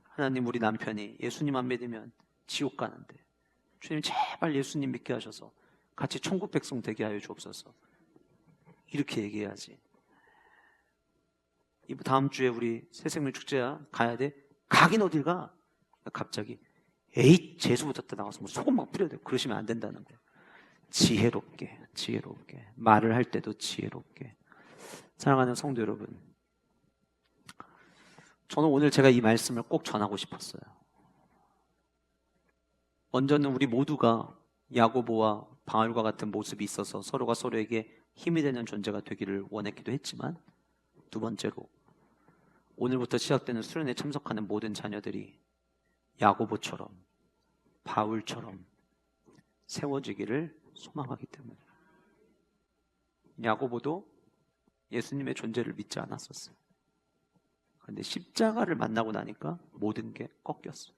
Speaker 1: 하나님, 우리 남편이 예수님 안 믿으면 지옥 가는데 주님 제발 예수님 믿게 하셔서 같이 천국 백성 되게 하여 주옵소서. 이렇게 얘기해야지. 다음 주에 우리 새생명 축제야 가야 돼. 가긴 어딜 가? 갑자기 에이 재수부터 나와서 뭐 소금 막 뿌려야 돼. 그러시면 안 된다는 거예요. 지혜롭게 말을 할 때도 지혜롭게. 사랑하는 성도 여러분, 저는 오늘 제가 이 말씀을 꼭 전하고 싶었어요. 먼저는 우리 모두가 야고보와 바울과 같은 모습이 있어서 서로가 서로에게 힘이 되는 존재가 되기를 원했기도 했지만, 두 번째로 오늘부터 시작되는 수련회에 참석하는 모든 자녀들이 야고보처럼 바울처럼 세워지기를 소망하기 때문에. 야고보도 예수님의 존재를 믿지 않았었어요. 그런데 십자가를 만나고 나니까 모든 게 꺾였어요.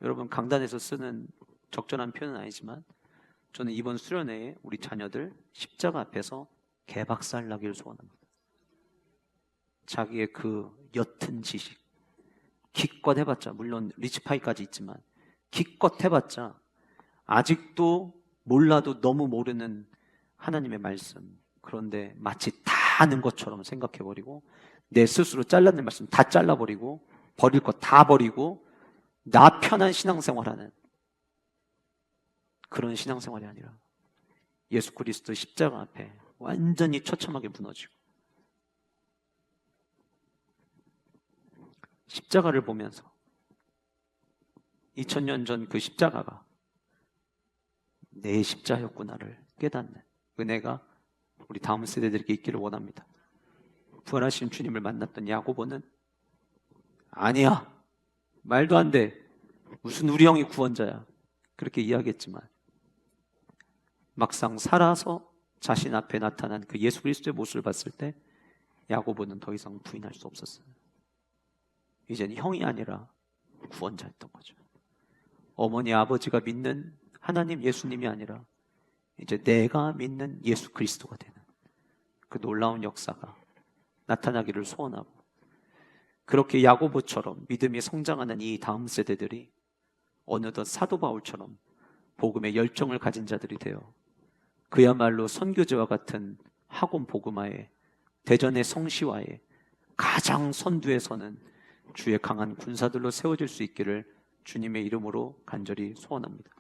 Speaker 1: 여러분, 강단에서 쓰는 적절한 표현은 아니지만 저는 이번 수련회에 우리 자녀들 십자가 앞에서 개박살 나기를 소원합니다. 자기의 그 옅은 지식, 기껏 해봤자, 물론 리치파이까지 있지만 기껏 해봤자 아직도 몰라도 너무 모르는 하나님의 말씀, 그런데 마치 다 아는 것처럼 생각해버리고 내 스스로 잘라낼 말씀 다 잘라버리고 버릴 것 다 버리고 나 편한 신앙생활하는 그런 신앙생활이 아니라 예수 그리스도 십자가 앞에 완전히 처참하게 무너지고 십자가를 보면서 2000년 전 그 십자가가 내 십자였구나를 깨닫는 은혜가 우리 다음 세대들에게 있기를 원합니다. 부활하신 주님을 만났던 야고보는 아니야, 말도 안 돼, 무슨 우리 형이 구원자야, 그렇게 이야기했지만 막상 살아서 자신 앞에 나타난 그 예수 그리스도의 모습을 봤을 때 야고보는 더 이상 부인할 수 없었어요. 이제는 형이 아니라 구원자였던 거죠. 어머니 아버지가 믿는 하나님 예수님이 아니라 이제 내가 믿는 예수 그리스도가 되는 그 놀라운 역사가 나타나기를 소원하고, 그렇게 야고보처럼 믿음이 성장하는 이 다음 세대들이 어느덧 사도 바울처럼 복음의 열정을 가진 자들이 되어 그야말로 선교제와 같은 학원 복음화에, 대전의 성시화에 가장 선두에 서는 주의 강한 군사들로 세워질 수 있기를 주님의 이름으로 간절히 소원합니다.